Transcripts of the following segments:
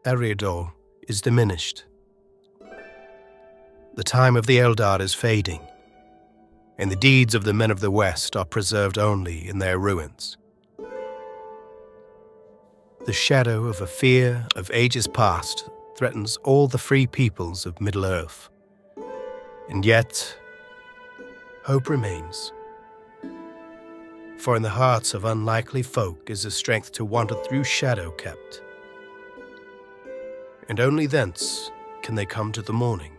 Eriador is diminished. The time of the Eldar is fading, and the deeds of the men of the West are preserved only in their ruins. The shadow of a fear of ages past threatens all the free peoples of Middle-earth. And yet, hope remains. For in the hearts of unlikely folk is the strength to wander through shadow kept. And only thence can they come to the morning.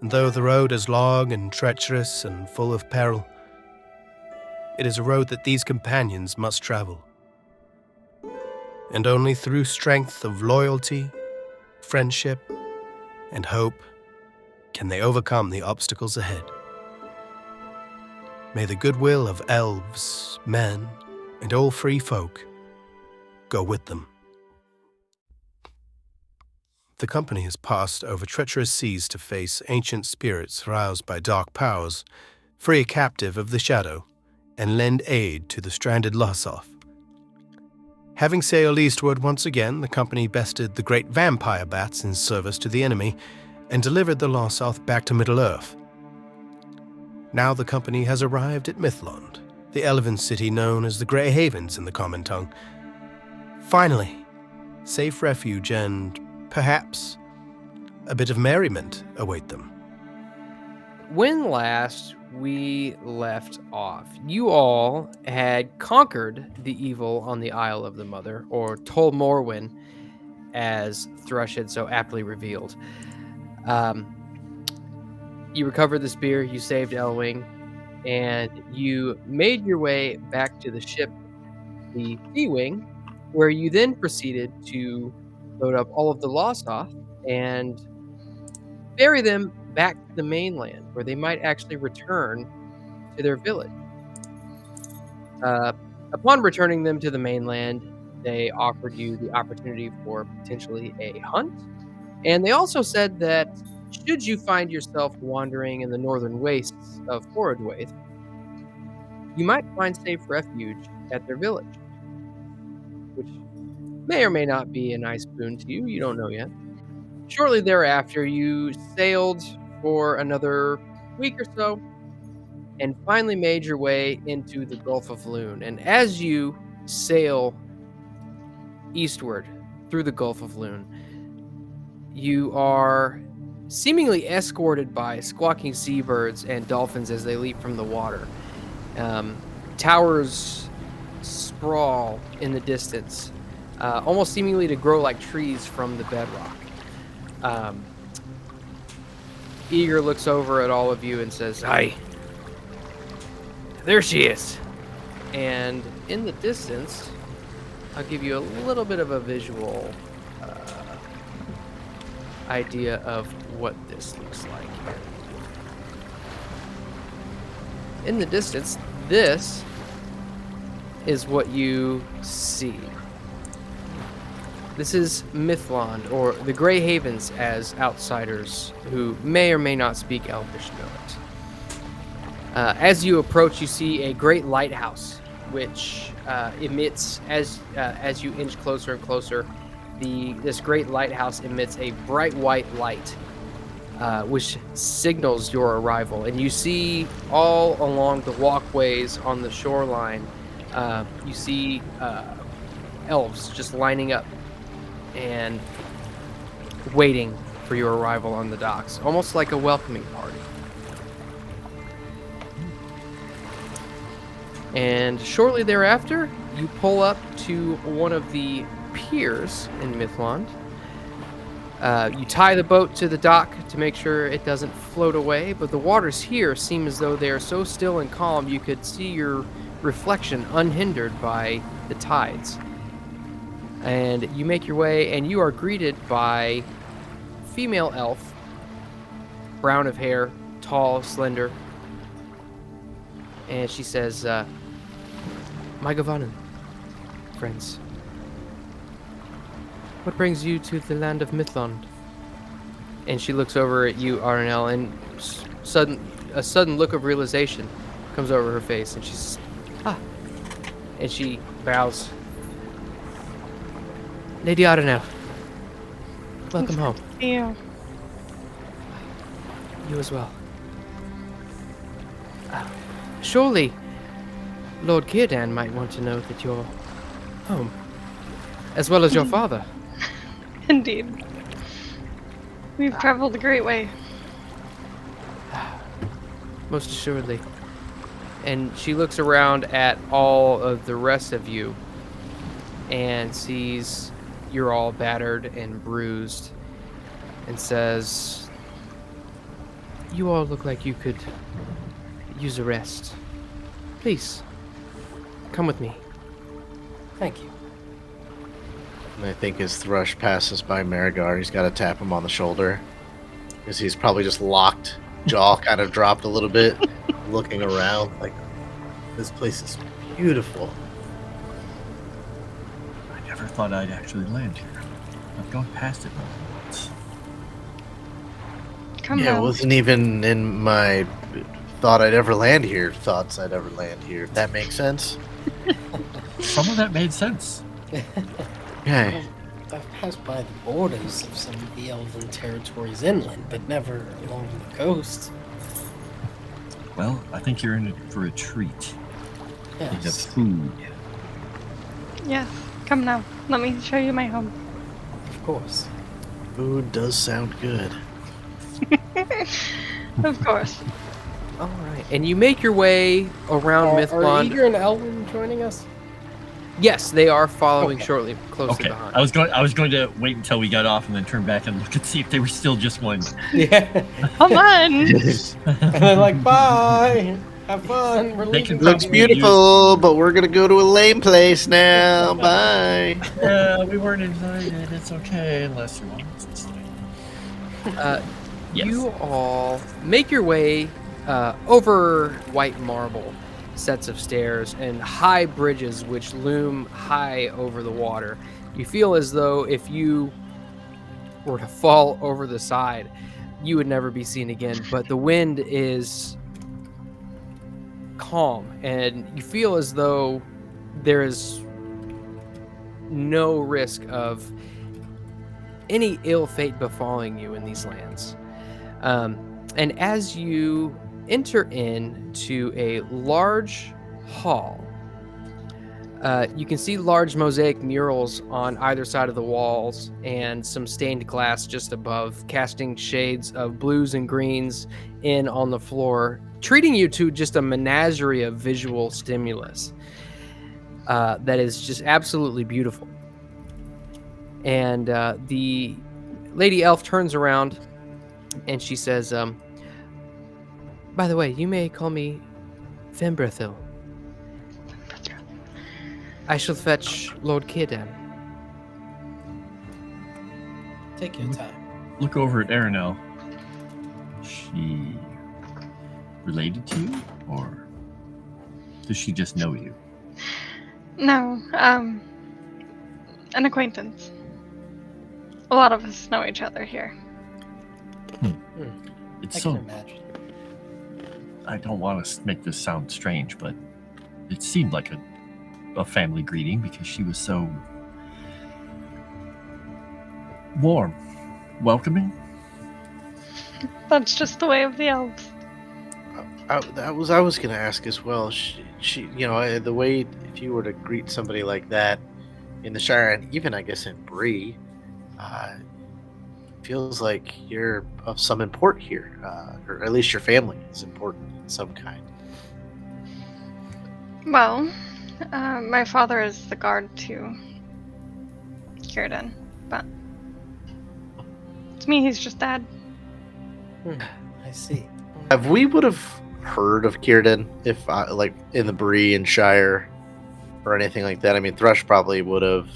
And though the road is long and treacherous and full of peril, it is a road that these companions must travel. And only through strength of loyalty, friendship, and hope can they overcome the obstacles ahead. May the goodwill of elves, men, and all free folk go with them. The company has passed over treacherous seas to face ancient spirits roused by dark powers, free a captive of the shadow, and lend aid to the stranded Lossoth. Having sailed eastward once again, the company bested the great vampire bats in service to the enemy and delivered the Lossoth back to Middle-earth. Now the company has arrived at Mithlond, the elven city known as the Grey Havens in the common tongue. Finally, safe refuge and, perhaps, a bit of merriment await them. When last we left off, you all had conquered the evil on the Isle of the Mother, or Tol Morwen, as Thrush had so aptly revealed. You recovered the spear, you saved Elwing, and you made your way back to the ship, the Sea-Wing, where you then proceeded to load up all of the Lossoth and ferry them back to the mainland, where they might actually return to their village. Upon returning them to the mainland, they offered you the opportunity for potentially a hunt, and they also said that should you find yourself wandering in the northern wastes of Horodwaith, you might find safe refuge at their village, which may or may not be a nice boon to you. You don't know yet. Shortly thereafter, you sailed for another week or so and finally made your way into the Gulf of Loon. And as you sail eastward through the Gulf of Loon, you are seemingly escorted by squawking seabirds and dolphins as they leap from the water. Towers sprawl in the distance, almost seemingly to grow like trees from the bedrock. Eager looks over at all of you and says, "Hi, there she is." And in the distance, I'll give you a little bit of a visual idea of what this looks like. In the distance, this is what you see. This is Mithlond, or the Grey Havens, as outsiders who may or may not speak Elvish know it. As you approach, you see a great lighthouse, which emits, as you inch closer and closer, this great lighthouse emits a bright white light, which signals your arrival. And you see all along the walkways on the shoreline, you see elves just lining up and waiting for your arrival on the docks, almost like a welcoming party. And shortly thereafter, you pull up to one of the piers in Mithlond. You tie the boat to the dock to make sure it doesn't float away, but the waters here seem as though they are so still and calm you could see your reflection unhindered by the tides. And you make your way, and you are greeted by female elf, brown of hair, tall, slender. And she says, "My Gavanen, friends, what brings you to the land of Mithlond?" And she looks over at you, Aranel, and a sudden look of realization comes over her face, and she says, "Ah," and she bows. Lady Aranel, welcome home. You. You as well. Surely, Lord Círdan might want to know that you're home, as well as your father. Indeed. We've traveled a great way. Most assuredly. And she looks around at all of the rest of you and sees you're all battered and bruised and says, you all look like you could use a rest. Please, come with me. Thank you. And I think as Thrush passes by Miragar, he's got to tap him on the shoulder. Because he's probably just locked, jaw kind of dropped a little bit, looking around like, this place is beautiful. I never thought I'd actually land here. I've gone past it once. Come Yeah, it now. wasn't even in my thought I'd ever land here, thoughts I'd ever land here. If that makes sense? Some of that made sense. Okay. I've passed by the borders of some of the elven territories inland, but never along the coast. Well, I think you're in for a treat. You have Yes, food. Yes. Come now. Let me show you my home. of course. Food does sound good. Of course. All right. And you make your way around Are Mithlond. Eager and Elwyn joining us? Yes, they are following Okay. closely Okay, behind. I was going to wait until we got off and then turn back and look and see if they were still just going. Yeah. Come on. And they're like, bye. Have fun. We're They leaving. can Looks probably beautiful, but we're gonna go to a lame place now. Bye. Yeah, we weren't invited. It's okay unless you want us to stay. Yes. You all make your way over white marble sets of stairs and high bridges which loom high over the water. You feel as though if you were to fall over the side, you would never be seen again. But the wind is calm, and you feel as though there is no risk of any ill fate befalling you in these lands. And as you enter into a large hall, you can see large mosaic murals on either side of the walls and some stained glass just above, casting shades of blues and greens in on the floor, treating you to just a menagerie of visual stimulus that is just absolutely beautiful. And the lady elf turns around and she says, by the way, you may call me Fembrethil. I shall fetch Lord Círdan. Take your time. Look over at Aranel. She related to you, or does she just know you? No, an acquaintance. A lot of us know each other here. It's I so. can imagine. I don't want to make this sound strange, but it seemed like a family greeting because she was so warm, welcoming. That's just the way of the elves. I was gonna ask as well. She, you know, the way if you were to greet somebody like that in the Shire, and even I guess in Bree, feels like you're of some import here, or at least your family is important in some kind. Well, my father is the guard to Círdan, but to me, he's just dad. I see. Have we would have heard of Círdan if like in the Bree and Shire or anything like that? I mean, Thrush probably would have.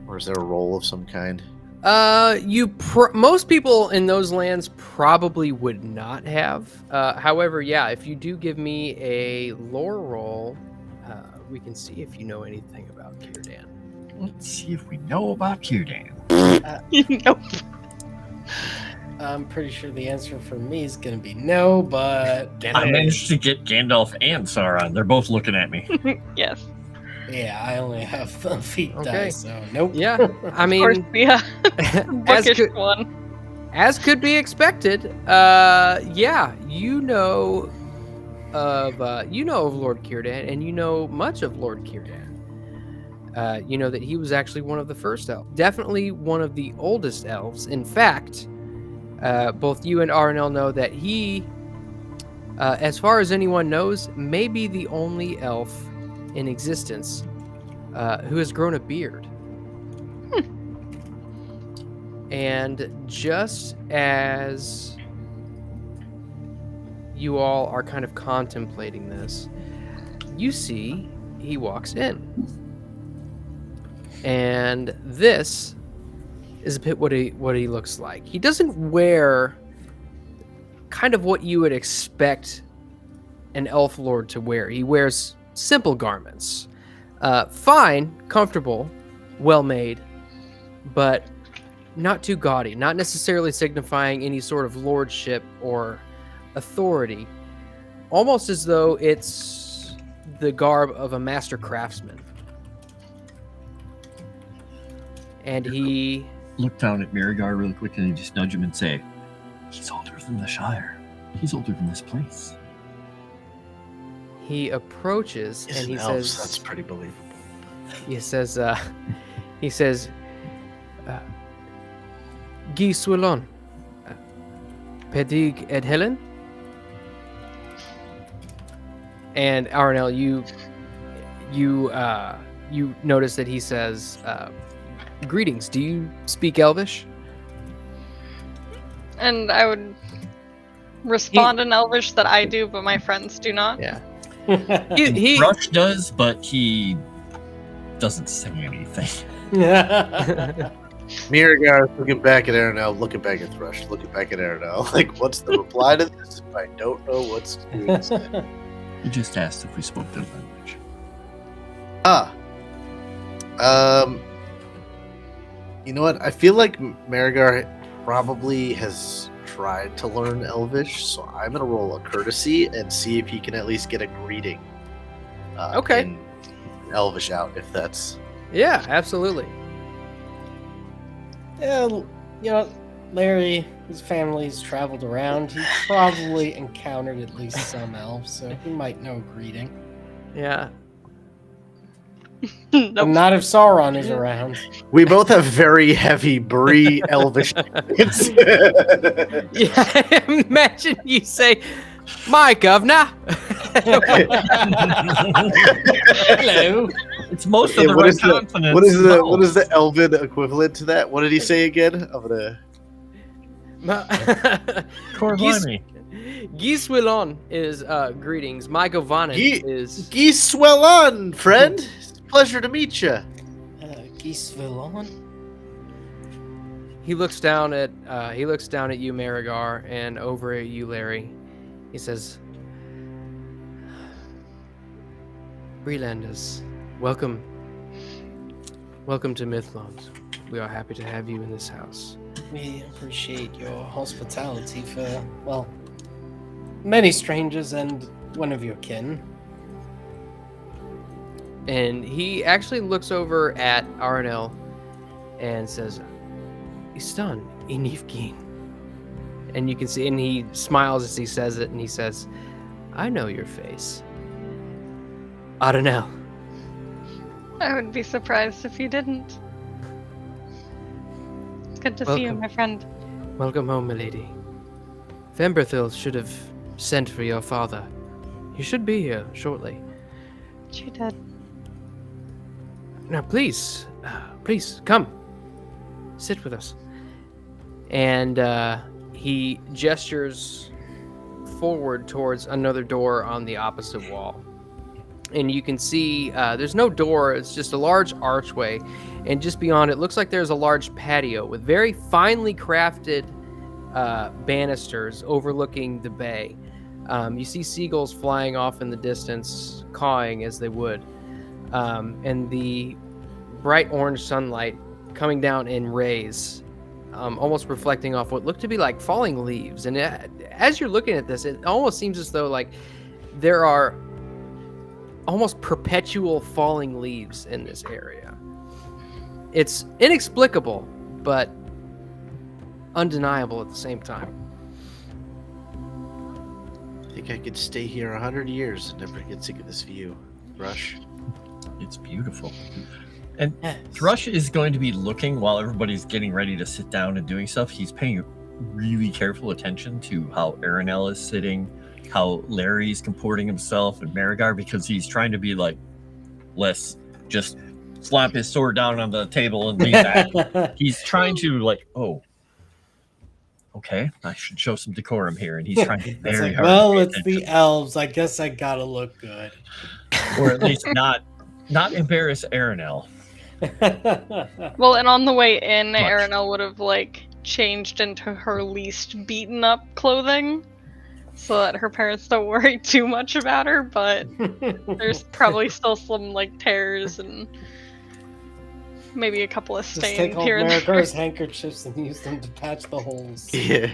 Or is there a role of some kind? Most people in those lands probably would not have. However, yeah, if you do give me a lore roll, we can see if you know anything about Círdan. Let's see if we know about Círdan. Nope. I'm pretty sure the answer for me is going to be no, but I managed to get Gandalf and Sauron. They're both looking at me. Yes. Yeah, I only have feet Okay. die, so nope. Yeah, I Of course, mean, yeah. as Bookish could, one. as could be expected, yeah, you know of Lord Círdan, and you know much of Lord Círdan. You know that he was actually one of the first elves, definitely one of the oldest elves. In fact, both you and Aranel know that he, as far as anyone knows, may be the only elf in existence who has grown a beard. And just as you all are kind of contemplating this, you see he walks in. And this is a bit what he looks like. He doesn't wear kind of what you would expect an elf lord to wear. He wears simple garments. Fine, comfortable, well made, but not too gaudy, not necessarily signifying any sort of lordship or authority. Almost as though it's the garb of a master craftsman. And he Look down at Miragar really quick and just nudge him and say, "He's older than the Shire. He's older than this place." He approaches and he elves, says, "That's pretty believable." He says, "Guy Swillon, Pedig ed Helen." And Aranel, you notice that he says, "Greetings. Do you speak Elvish?" And I would respond in Elvish that I do, but my friends do not. Yeah. he Thrush does, but he doesn't say anything. Miragar looking back at Aranel, looking back at Thrush, looking back at Aranel. Like, what's the reply to this if I don't know what's doing? He just asked if we spoke their language. You know what? I feel like Miragar probably has tried to learn Elvish, so I'm gonna roll a courtesy and see if he can at least get a greeting. Okay. In Elvish out, if that's. Yeah, absolutely. Yeah, you know, Larry, his family's traveled around. He probably encountered at least some elves, so he might know a greeting. Yeah. But Nope. not if Sauron is around. We both have very heavy Bree Elvish. Yeah. Imagine you say, "My governor." Hello. It's most of Yeah, the what right is the- consonants. what is the Elven equivalent to that? What did he say again? I'm gonna. Corvani. Guy Swillon is greetings. My Govanen Guy- is Geese well on, friend. It's a pleasure to meet you. Gisvilon? he looks down at you, Miragar, and over at you, Larry. He says, "Breelanders, welcome to Mithlond. We are happy to have you in this house." We appreciate your hospitality for, well, many strangers and one of your kin. And he actually looks over at Aranel and says, "Istan inifgin." And you can see, and he smiles as he says it, and he says, "I know your face. Aranel." I would be surprised if you didn't. It's good to see you, Welcome. my friend. Welcome home, milady. Femberthil should have sent for your father. He should be here shortly. She did. Now, please, come. Sit with us. And he gestures forward towards another door on the opposite wall. And you can see there's no door, it's just a large archway. And just beyond it, looks like there's a large patio with very finely crafted banisters overlooking the bay. You see seagulls flying off in the distance, cawing as they would. And the bright orange sunlight coming down in rays, almost reflecting off what look to be like falling leaves. And as you're looking at this, it almost seems as though like there are almost perpetual falling leaves in this area. It's inexplicable, but undeniable at the same time. I think I could stay here 100 years and never get sick of this view. Thrush. It's beautiful. And Thrush is going to be looking while everybody's getting ready to sit down and doing stuff. He's paying really careful attention to how Aranel is sitting, how Larry's comporting himself, and Miragar, because he's trying to be like less just slap his sword down on the table and leave that. He's trying to like, oh, okay, I should show some decorum here, and he's trying very hard. Well, it's the elves. I guess I gotta look good, or at least not embarrass Aranel. Well, and on the way in, Much. Aranel would have like changed into her least beaten up clothing so that her parents don't worry too much about her, but there's probably still some like tears and maybe a couple of Just stains take all here and there. Miragar's handkerchiefs and use them to patch the holes. Yeah.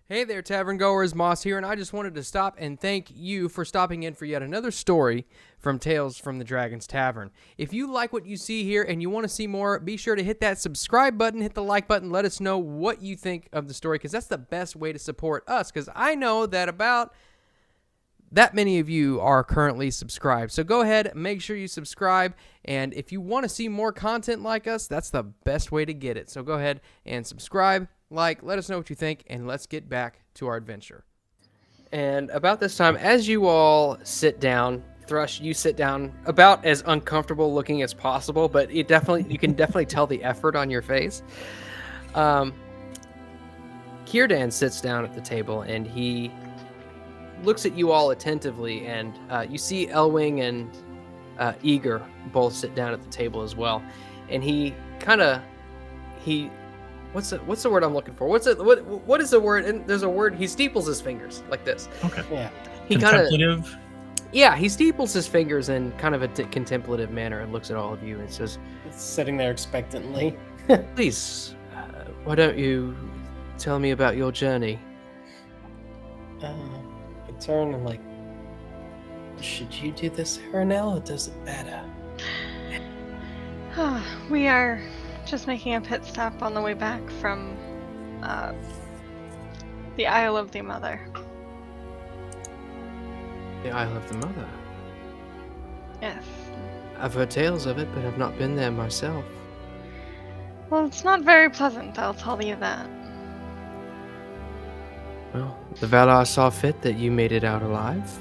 Hey there, Tavern Goers, Moss here, and I just wanted to stop and thank you for stopping in for yet another story from Tales from the Dragon's Tavern. If you like what you see here and you want to see more, be sure to hit that subscribe button, hit the like button, let us know what you think of the story, because that's the best way to support us, because I know that about that many of you are currently subscribed. So go ahead, make sure you subscribe, and if you want to see more content like us, that's the best way to get it. So go ahead and subscribe, like, let us know what you think, and let's get back to our adventure. And about this time, as you all sit down, Thrush, you sit down about as uncomfortable looking as possible, but you can definitely tell the effort on your face. Kierdan sits down at the table, and he looks at you all attentively, and you see Elwing and Eager both sit down at the table as well. And what's the word I'm looking for? What is the word? And there's a word. He steeples his fingers like this. Okay. Yeah. He kind of Contemplative. yeah. He steeples his fingers in kind of a contemplative manner and looks at all of you and says, Sitting there expectantly. "Please, why don't you tell me about your journey?" I turn and like, should you do this, Aranel, or does it matter? We are just making a pit stop on the way back from the Isle of the Mother. The Isle of the Mother. Yes. I've heard tales of it, but I've not been there myself. Well, it's not very pleasant, I'll tell you that. Well, the Valar saw fit that you made it out alive.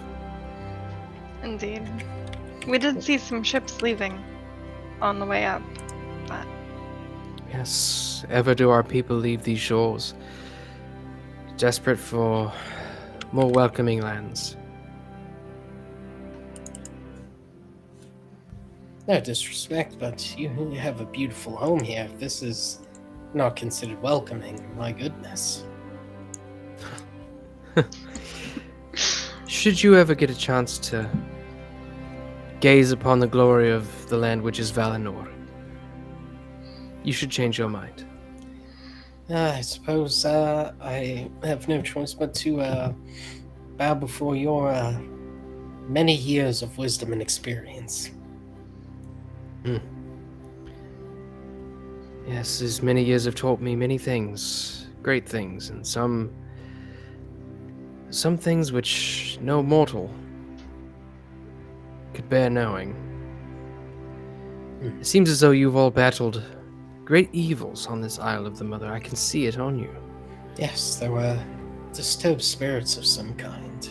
Indeed. We did see some ships leaving on the way up, but Yes, ever do our people leave these shores, desperate for more welcoming lands. No disrespect, but you have a beautiful home here. If this is not considered welcoming, my goodness. Should you ever get a chance to gaze upon the glory of the land which is Valinor, you should change your mind. I suppose I have no choice but to bow before your many years of wisdom and experience. Yes, as many years have taught me many things, great things, and some things which no mortal could bear knowing. It seems as though you've all battled great evils on this Isle of the Mother. I can see it on you. Yes, there were disturbed spirits of some kind.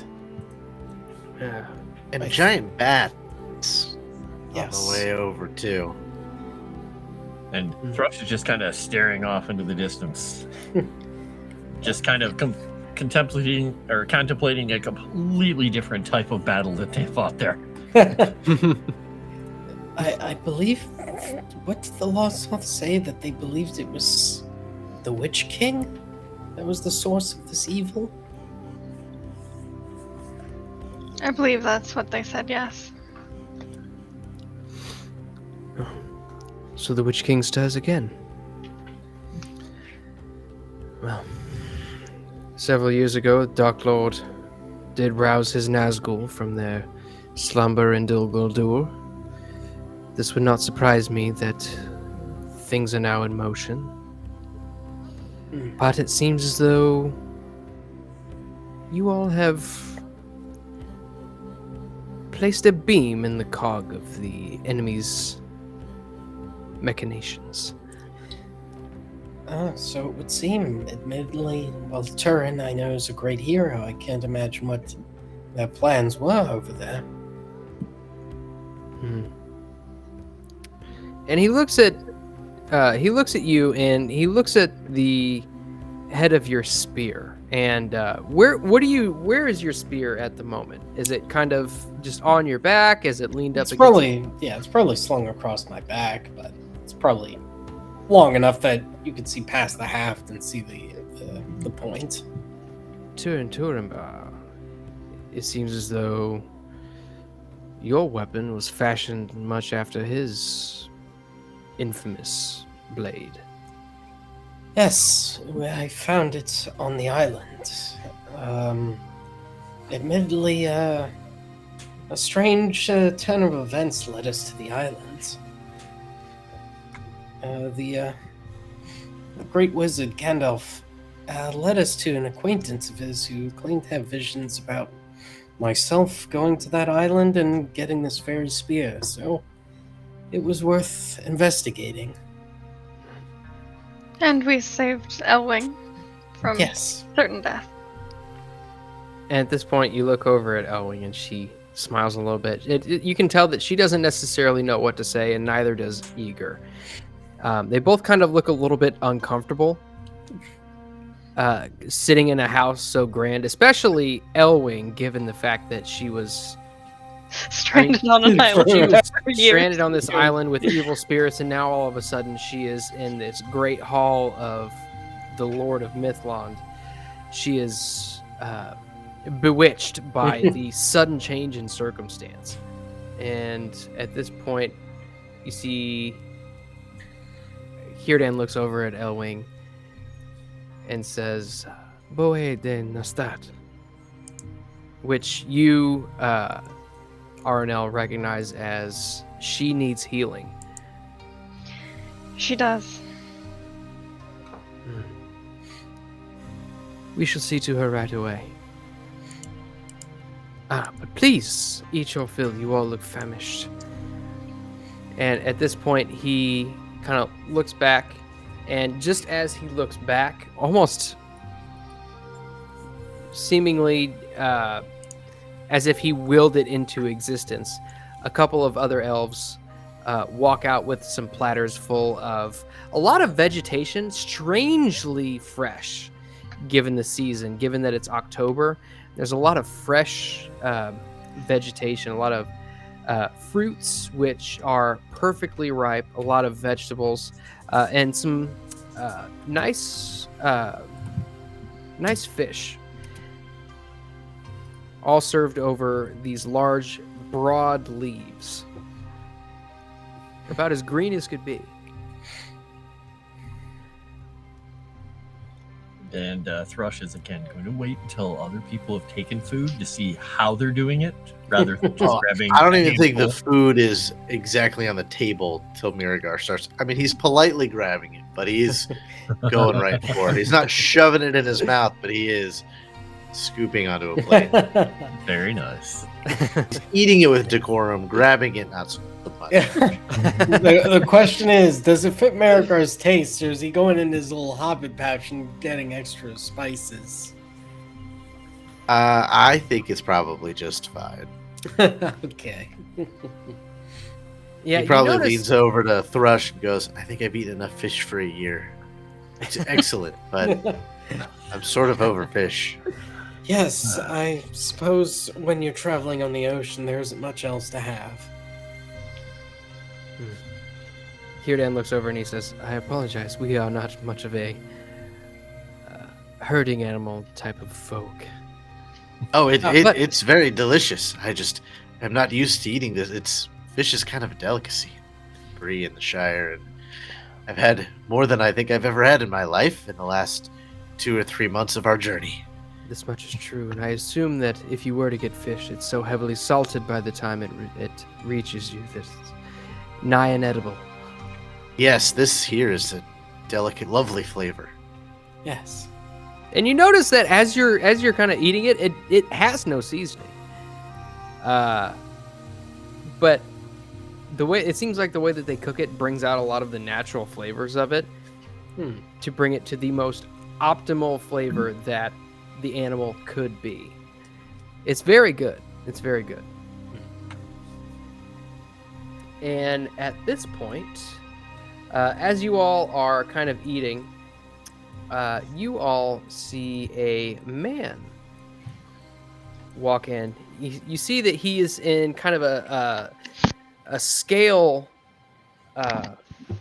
Yeah. And I- giant bats Yes. on the way over, too. And Thrush is just kind of staring off into the distance. Just kind of contemplating a completely different type of battle that they fought there. I believe. What did the Lost South say? That they believed it was the Witch King that was the source of this evil? I believe that's what they said, yes. So the Witch King stirs again. Well, several years ago, Dark Lord did rouse his Nazgul from their slumber in Dol Guldur. This would not surprise me that things are now in motion. But it seems as though you all have placed a beam in the cog of the enemy's machinations. So it would seem, admittedly, well, Turin, I know, is a great hero. I can't imagine what their plans were over there. And he looks at you, and he looks at the head of your spear. And where is your spear at the moment? Is it kind of just on your back? Is it leaned up It's against? it's probably slung across my back, but it's probably long enough that you could see past the haft and see the point. Turin, it seems as though your weapon was fashioned much after his infamous blade. Yes, I found it on the island. Admittedly, a strange turn of events led us to the island. The great wizard Gandalf led us to an acquaintance of his who claimed to have visions about myself going to that island and getting this fairy spear, so it was worth investigating. And we saved Elwing from certain death. And at this point, you look over at Elwing, and she smiles a little bit. You can tell that she doesn't necessarily know what to say, and neither does Eager. They both kind of look a little bit uncomfortable sitting in a house so grand, especially Elwing, given the fact that she was stranded on an island. She was for years. stranded on this island with evil spirits, and now all of a sudden she is in this great hall of the Lord of Mithlond. She is bewitched by the sudden change in circumstance. And at this point, you see Hirdan looks over at Elwing and says, Boe de Nastat, which you, Aranel, recognize as she needs healing. She does. We shall see to her right away. But please, eat your fill. You all look famished. And at this point, he kind of looks back, and just as he looks back, almost seemingly as if he willed it into existence, a couple of other elves walk out with some platters full of a lot of vegetation, strangely fresh, given the season, given that it's October. There's a lot of fresh vegetation, a lot of fruits which are perfectly ripe, a lot of vegetables, and some nice fish, all served over these large, broad leaves, about as green as could be. And Thrush is again going to wait until other people have taken food to see how they're doing it, rather than just grabbing. I don't even think the food is exactly on the table till Miragar starts. I mean, he's politely grabbing it, but he is going right for it. He's not shoving it in his mouth, but he is scooping onto a plate. Very nice. He's eating it with decorum, grabbing it not so much. The question is, does it fit Miragar's taste, or is he going in his little Hobbit pouch and getting extra spices? I think it's probably just fine. Okay. Yeah, He probably leans over to Thrush and goes, I think I've eaten enough fish for a year. It's excellent, but I'm sort of over fish. Yes, I suppose when you're traveling on the ocean, there isn't much else to have. Hirdan looks over and he says, I apologize. We are not much of a herding animal type of folk. Oh, but- it's very delicious. I just am not used to eating this. Fish is kind of a delicacy. Bree in the Shire, and I've had more than I think I've ever had in my life in the last 2 or 3 months of our journey. this much is true, and I assume that if you were to get fish, it's so heavily salted by the time it reaches you that it's nigh inedible. Yes, this here is a delicate, lovely flavor. Yes. And you notice that as you're kind of eating it, it has no seasoning. But the way it seems like the way that they cook it brings out a lot of the natural flavors of it to bring it to the most optimal flavor that the animal could be. It's very good. It's very good. And at this point, as you all are kind of eating, you all see a man walk in. You see that he is in kind of a scale.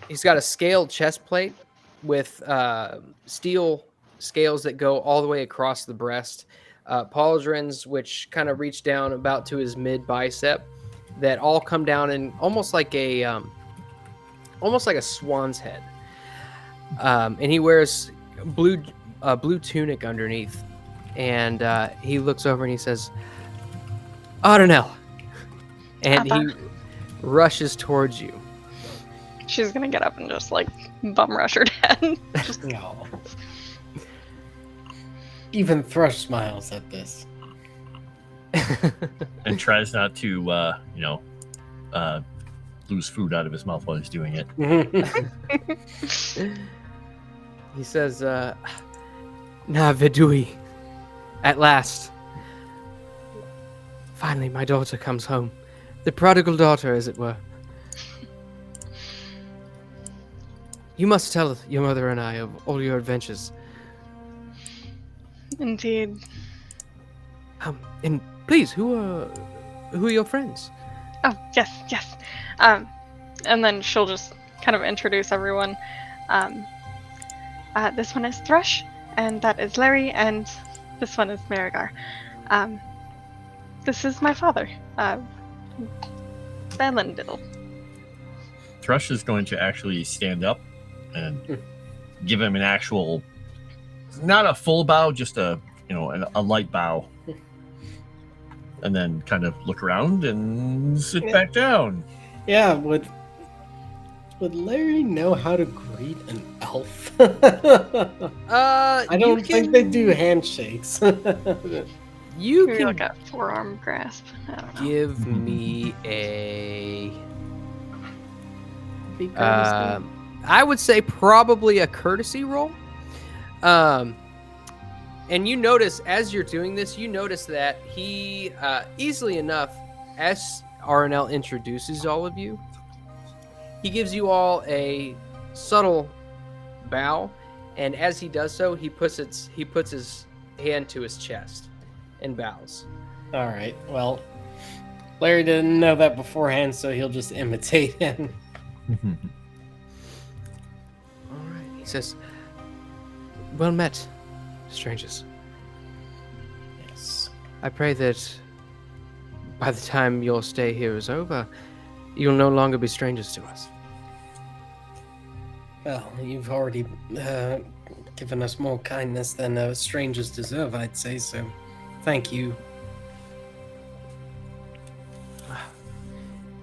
He's got a scaled chest plate with steel scales that go all the way across the breast, pauldrons which kind of reach down about to his mid bicep, that all come down in almost like a swan's head. And he wears blue tunic underneath, and he looks over and he says, "Aranel," and he rushes towards you. She's gonna get up and just like bum rush her dad. No. Even Thrush smiles at this. And tries not to, lose food out of his mouth while he's doing it. He says, "Na Vidui, at last. Finally, my daughter comes home. The prodigal daughter, as it were. You must tell your mother and I of all your adventures. Indeed. And please, who are your friends?" Oh, yes. And then she'll just kind of introduce everyone. This one is Thrush, and that is Larry, and this one is Miragar. This is my father, Belendil. Thrush is going to actually stand up and give him an actual, not a full bow, just a light bow. And then kind of look around and sit back down. Yeah, would Larry know how to greet an elf? I don't think they do handshakes. You Maybe can like a forearm grasp. I don't know. give me a. Be courteous. I would say probably a courtesy roll. And you notice as you're doing this, you notice that he easily enough, as Aranel introduces all of you, he gives you all a subtle bow, and as he does so, he puts his hand to his chest and bows. All right. Well, Larry didn't know that beforehand, so he'll just imitate him. All right. He says, "Well met, strangers. Yes. I pray that by the time your stay here is over, you'll no longer be strangers to us." Well, you've already given us more kindness than strangers deserve, I'd say, so thank you.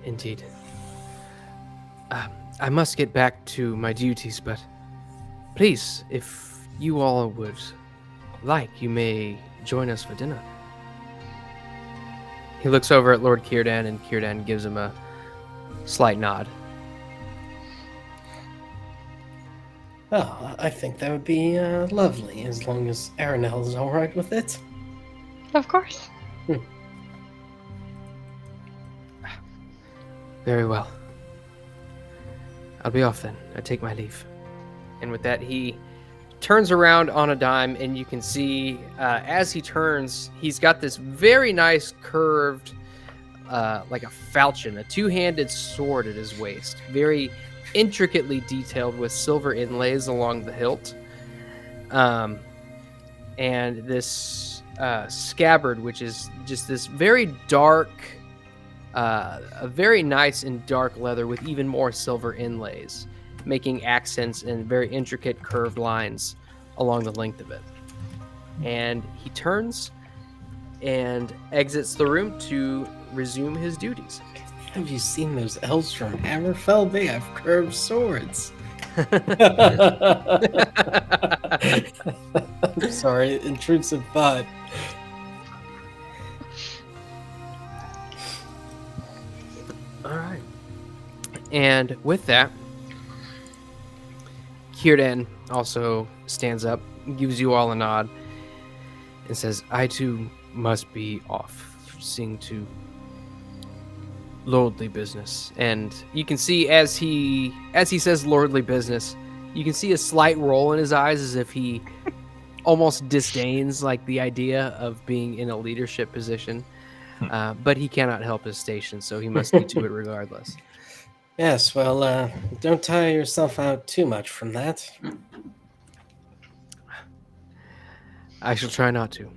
Indeed. I must get back to my duties, but please, if you all would like, you may join us for dinner. He looks over at Lord Círdan, and Círdan gives him a slight nod. Oh, I think that would be lovely, as long as Aranel is all right with it. Of course. Very well. I'll be off then. I take my leave. And with that, he turns around on a dime, and you can see as he turns, he's got this very nice curved, like a falchion, a two-handed sword at his waist. Very intricately detailed with silver inlays along the hilt. And this scabbard, which is just this very dark, a very nice and dark leather with even more silver inlays, making accents and very intricate curved lines along the length of it. and he turns and exits the room to resume his duties. Have you seen those elves from Hammerfell? They have curved swords. I'm sorry, intrusive thought. All right. And with that, Kierdan also stands up, gives you all a nod, and says, I too must be off, seeing to lordly business. And you can see as he says lordly business, you can see a slight roll in his eyes as if he almost disdains like the idea of being in a leadership position. But he cannot help his station, so he must get to it regardless. Yes, well, don't tire yourself out too much from that. I shall try not to.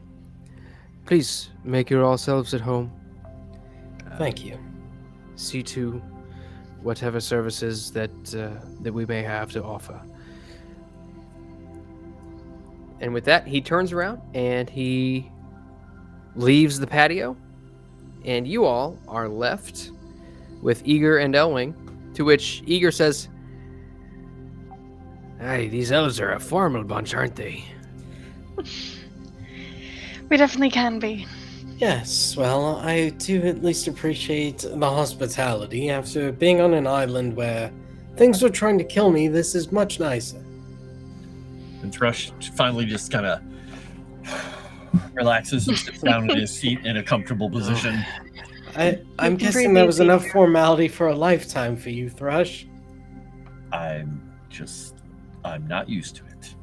Please make yourselves at home. Thank you. See to whatever services that we may have to offer. And with that, he turns around and he leaves the patio, and you all are left with Eager and Elwing, to which Eager says, Hey, these elves are a formal bunch, aren't they? We definitely can be. Yes, well, I do at least appreciate the hospitality. After being on an island where things were trying to kill me, this is much nicer. And Thrush finally just kind of relaxes and sits down in his seat in a comfortable position. I'm guessing that was enough formality for a lifetime for you, Thrush. I'm not used to it.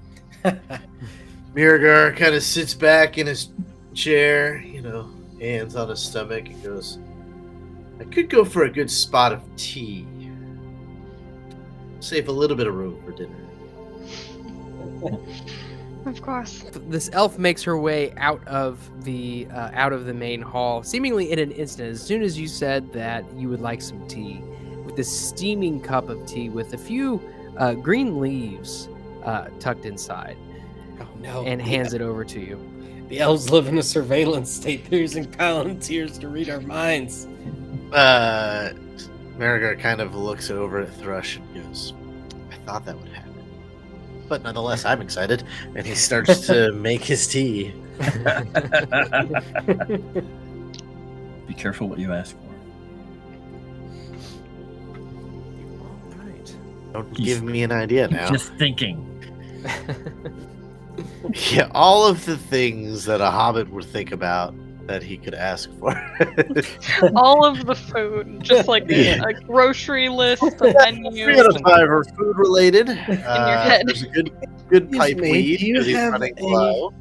Miragar kind of sits back in his chair, hands on his stomach, and goes, I could go for a good spot of tea. Save a little bit of room for dinner. Of course. This elf makes her way out of the main hall, seemingly in an instant. As soon as you said that you would like some tea, with this steaming cup of tea with a few green leaves tucked inside, Oh no! and hands it over to you. The elves live in a surveillance state. They're using Palantirs to read our minds. Miragar kind of looks over at Thrush and goes, I thought that would happen. But nonetheless, I'm excited. And he starts to make his tea. Be careful what you ask for. All right. Don't give me an idea now. Just thinking. Yeah, all of the things that a hobbit would think about that he could ask for. All of the food, just like a grocery list, a menu. 3 out of 5 are food related. In your head. There's a good pipe weed because he's running low.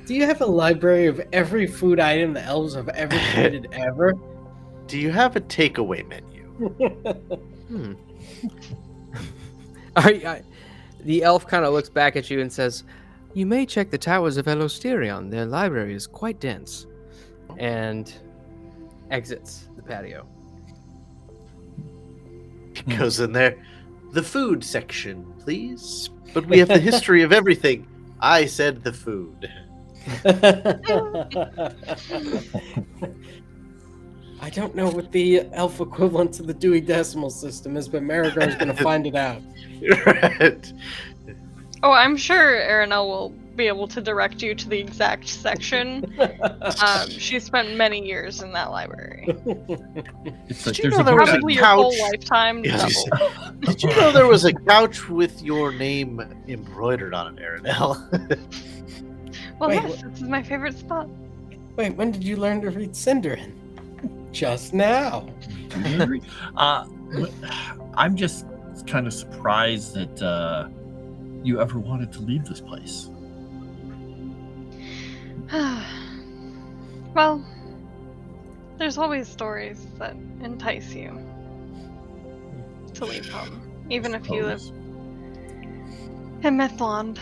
Do you have a library of every food item the elves have ever created ever? Do you have a takeaway menu? The elf kind of looks back at you and says, You may check the towers of Elosterion. Their library is quite dense. And exits the patio. He goes in there. The food section, please. But we have the history of everything. I said the food. I don't know what the elf equivalent to the Dewey Decimal System is, but Miragar's going to find it out. Right. Oh, I'm sure Aranel will be able to direct you to the exact section. She spent many years in that library. It's like Did you there's know a there was a Probably your whole couch? lifetime Yeah, double. Did you know there was a couch with your name embroidered on it, Aranel? Well, Wait, yes, this is my favorite spot. Wait, when did you learn to read Cinderin? Just now. I'm just kind of surprised that you ever wanted to leave this place. Well, there's always stories that entice you to leave home, even if you live in Mithlond.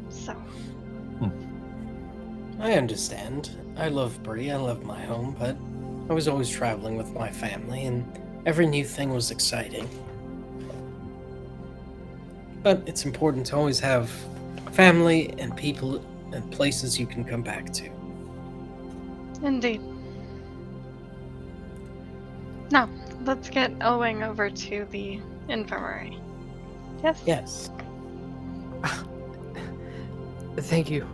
So. I understand. I love Bree, I love my home, but I was always traveling with my family, and every new thing was exciting. But it's important to always have family and people and places you can come back to. Indeed. Now, let's get Elwing over to the infirmary. Yes? Yes. Thank you.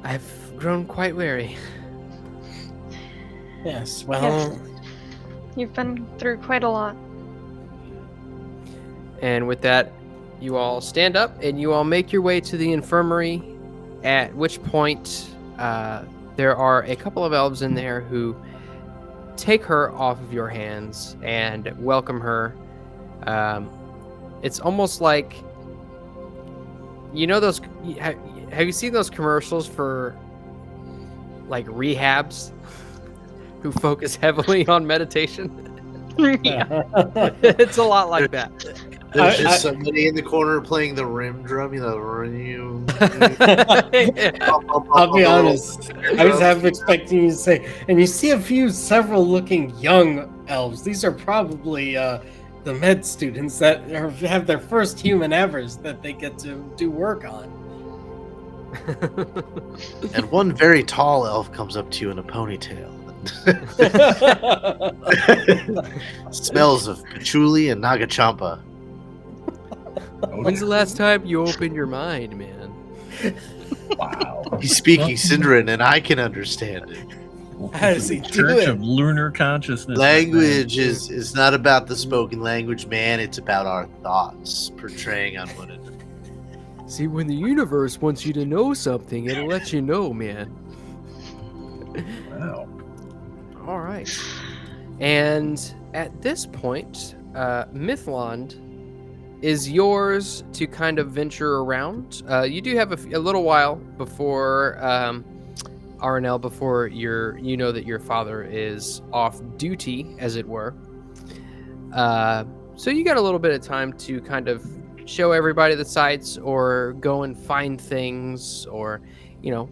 I've grown quite weary. Yes, well... Yes. You've been through quite a lot. And with that, you all stand up and you all make your way to the infirmary, at which point there are a couple of elves in there who take her off of your hands and welcome her. It's almost like, you know, those, have you seen those commercials for like rehabs who focus heavily on meditation? Yeah. It's a lot like that. There's just somebody in the corner playing the rim drum, you know, I'll be honest. I was half expecting you to say, and you see several looking young elves. These are probably the med students that have their first human evers that they get to do work on. And one very tall elf comes up to you in a ponytail. Smells of patchouli and nagachampa. When's the last time you opened your mind, man? Wow. He's speaking Sindarin and I can understand it. How does he do Church it? of Lunar Consciousness. Language is not about the spoken language, man. It's about our thoughts portraying on one another. See, when the universe wants you to know something, it'll let you know, man. Wow. All right. And at this point, Mithlond is yours to kind of venture around. You do have a little while before Aranel, before you know that your father is off duty, as it were. So you got a little bit of time to kind of show everybody the sights, or go and find things, or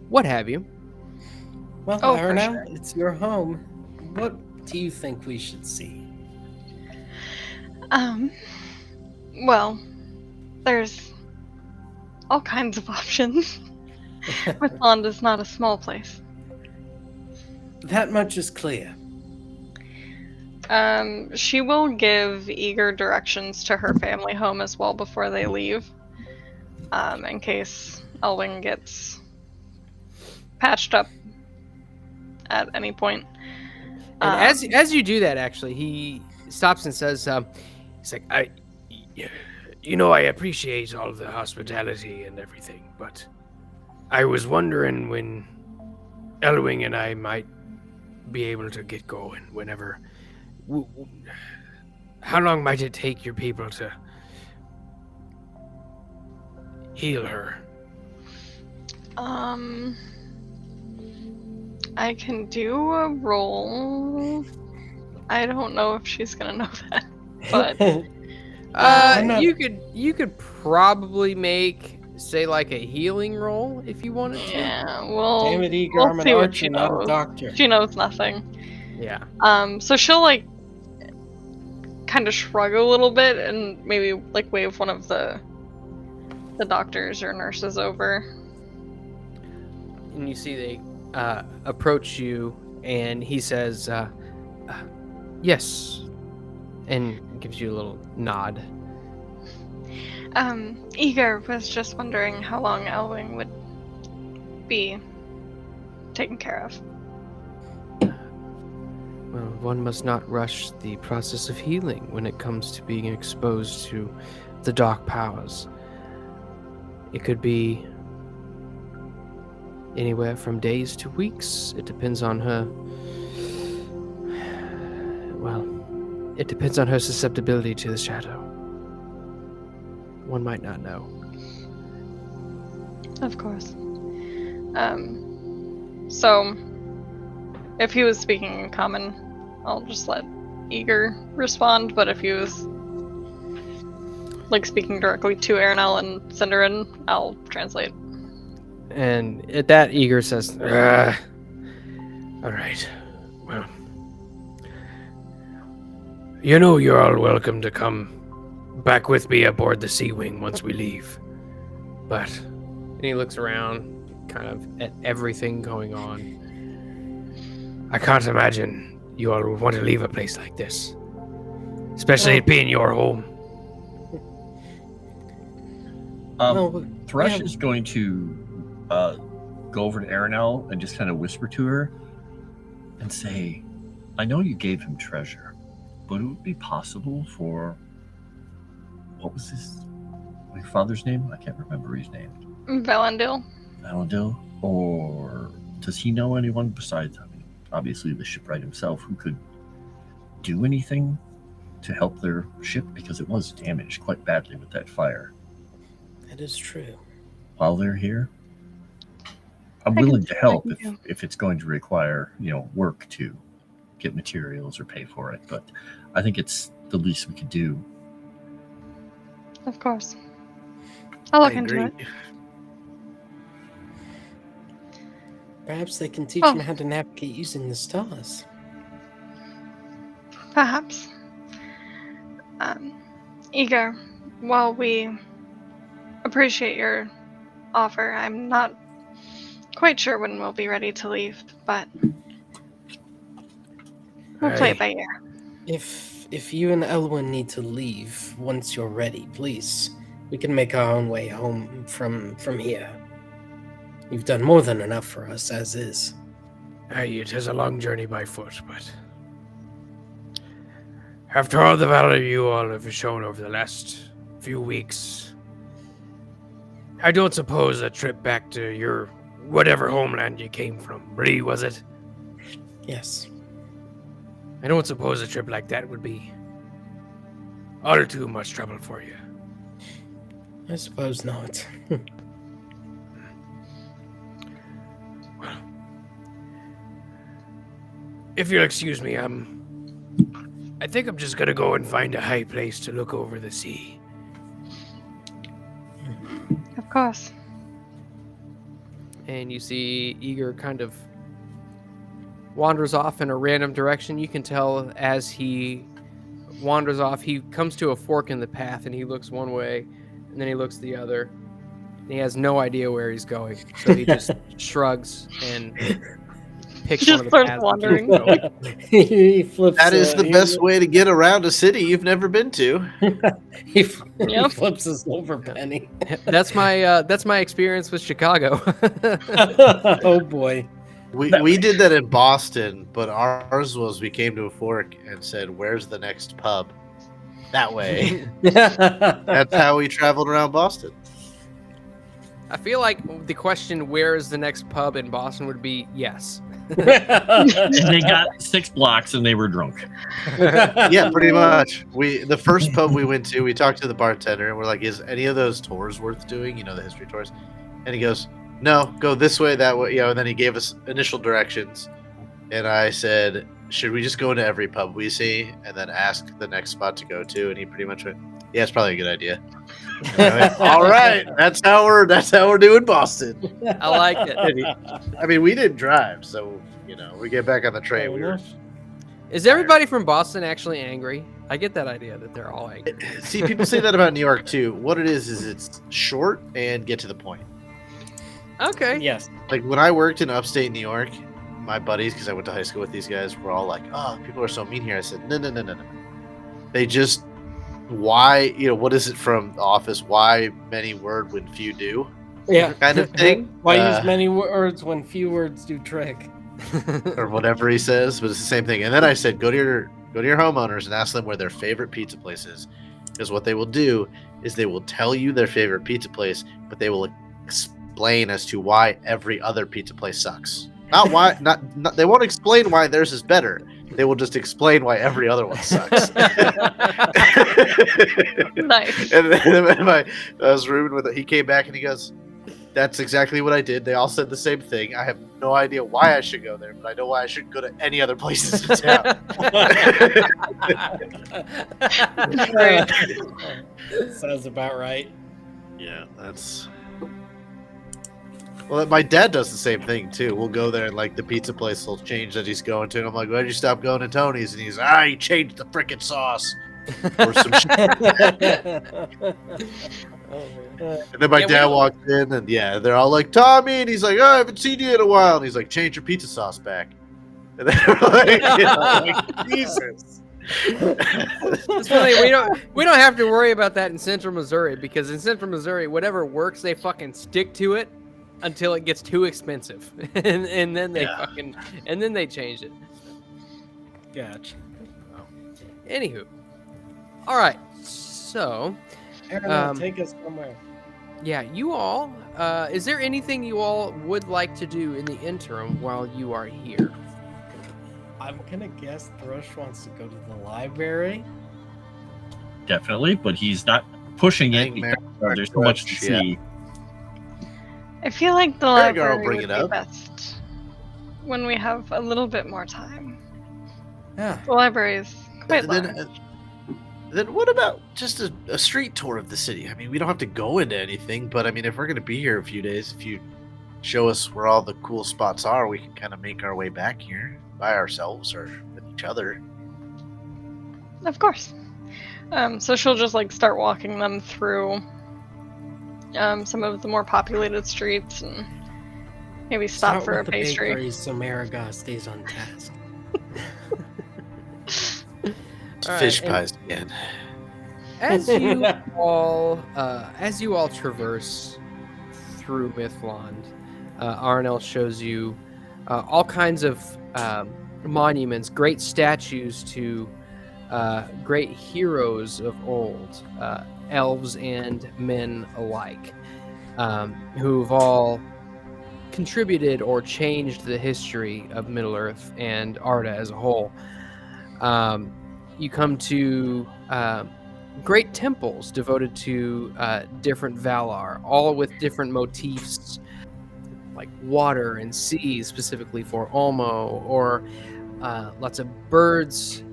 what have you. Well, Oh, for Aranel, sure. it's your home. What do you think we should see? Well, there's all kinds of options. Mithlond is not a small place. That much is clear. She will give eager directions to her family home as well before they leave, in case Elwing gets patched up at any point. And as you do that, actually, he stops and says, he's like, I appreciate all of the hospitality and everything, but I was wondering when Elwing and I might be able to get going whenever. How long might it take your people to heal her? I can do a roll. I don't know if she's gonna know that, but you could probably make, say, like a healing roll if you wanted to. yeah, well, Damn it, Eager, we'll I'm an see what archer, she not a knows. doctor. She knows nothing. Yeah. So she'll kind of shrug a little bit and maybe wave one of the doctors or nurses over. And you see they approach you, and he says, yes, and gives you a little nod. Eager was just wondering how long Elwing would be taken care of. Well, one must not rush the process of healing when it comes to being exposed to the dark powers. It could be anywhere from days to weeks. It depends on her. Well, it depends on her susceptibility to the shadow. One might not know. Of course. So, if he was speaking in common, I'll just let Eager respond, but if he was speaking directly to Aranel and Sindarin, I'll translate. And at that, Eager says, all right, well, you're all welcome to come back with me aboard the Sea Wing once we leave. But And he looks around, kind of at everything going on. I can't imagine you all would want to leave a place like this, especially it being your home. Thrush is going to go over to Aranel and just kind of whisper to her and say, I know you gave him treasure, but it would be possible for... What was your father's name? I can't remember his name. Valandil. Valandil? Or does he know anyone besides, obviously the shipwright himself, who could do anything to help their ship? Because it was damaged quite badly with that fire. That is true. While they're here, I'm willing to help if it's going to require, work to get materials or pay for it. But I think it's the least we could do. Of course. I'll look into it. Perhaps they can teach him how to navigate using the stars. Perhaps. Igor, while we appreciate your offer, I'm not quite sure when we'll be ready to leave, but we'll play it by ear. If you and Elwyn need to leave once you're ready, please, we can make our own way home from here. You've done more than enough for us as is. It is a long journey by foot, but after all the valor you all have shown over the last few weeks, I don't suppose a trip back to your whatever homeland you came from, Bree, was it? Yes. I don't suppose a trip like that would be all too much trouble for you. I suppose not. Well, if you'll excuse me, I think I'm just gonna go and find a high place to look over the sea. Of course. And you see Igor kind of wanders off in a random direction. You can tell as he wanders off, he comes to a fork in the path and he looks one way and then he looks the other. And he has no idea where he's going. So he just shrugs and picks one of the paths. Wandering. He flips. That is the best way to get around a city you've never been to. he flips his silver penny. That's my experience with Chicago. Oh boy. We did that in Boston, but ours was we came to a fork and said, "Where's the next pub?" That way. That's how we traveled around Boston. I feel like the question, where is the next pub in Boston, would be yes. They got 6 blocks and they were drunk. Yeah, pretty much. The first pub we went to, we talked to the bartender and we're like, is any of those tours worth doing? The history tours. And he goes, no, go this way, that way. And then he gave us initial directions. And I said, should we just go into every pub we see and then ask the next spot to go to? And he pretty much went, yeah, it's probably a good idea. All right, that's how we're doing Boston. I like it. I mean, we didn't drive, so we get back on the train. Is everybody from Boston actually angry? I get that idea that they're all angry. See, people say that about New York too. What it is it's short and get to the point. Okay. Yes. Like when I worked in upstate New York, my buddies, because I went to high school with these guys, were all like, "Oh, people are so mean here." I said, "No. They just." Why, what is it from The Office? Why many word when few do? Yeah. Kind of thing. Why use many words when few words do trick? Or whatever he says, but it's the same thing. And then I said, go to your homeowners and ask them where their favorite pizza place is. Because what they will do is they will tell you their favorite pizza place, but they will explain as to why every other pizza place sucks. Not why, not they won't explain why theirs is better. They will just explain why every other one sucks. Nice. And then I was rooming with it. He came back and he goes, "That's exactly what I did. They all said the same thing. I have no idea why I should go there, but I know why I shouldn't go to any other places in town." Great. Sounds about right. Yeah, that's. Well, my dad does the same thing too. We'll go there and the pizza place will change that he's going to. And I'm like, "Why'd you stop going to Tony's?" And he's, "He changed the frickin' sauce." Or some shit. And then my dad walks in, and they're all like, Tommy, and he's like, oh, I haven't seen you in a while. And he's like, change your pizza sauce back. And they're like, Jesus. It's funny, we don't have to worry about that in Central Missouri, because in Central Missouri, whatever works, they fucking stick to it until it gets too expensive, and then they change it. Gotcha. Anywho, all right. So, Aranel, take us somewhere. Yeah, you all. Is there anything you all would like to do in the interim while you are here? I'm gonna guess Thrush wants to go to the library. Definitely, but he's not pushing it because there's so much to see. I feel like the Miragar will library bring would it be up. best when we have a little bit more time. Yeah. The library is quite And large. then what about just a street tour of the city? I mean, we don't have to go into anything, but I mean, if we're going to be here a few days, if you show us where all the cool spots are, we can kind of make our way back here by ourselves or with each other. Of course. So she'll just like start walking them through some of the more populated streets and maybe stop for a with the pastry. bakeries so Miragar stays on task. Fish pies again. As you all traverse through Mithlond, Aranel shows you all kinds of monuments, great statues to great heroes of old, elves and men alike, who've all contributed or changed the history of Middle-earth and Arda as a whole. You come to great temples devoted to different Valar, all with different motifs, like water and sea, specifically for Olmo, or lots of birds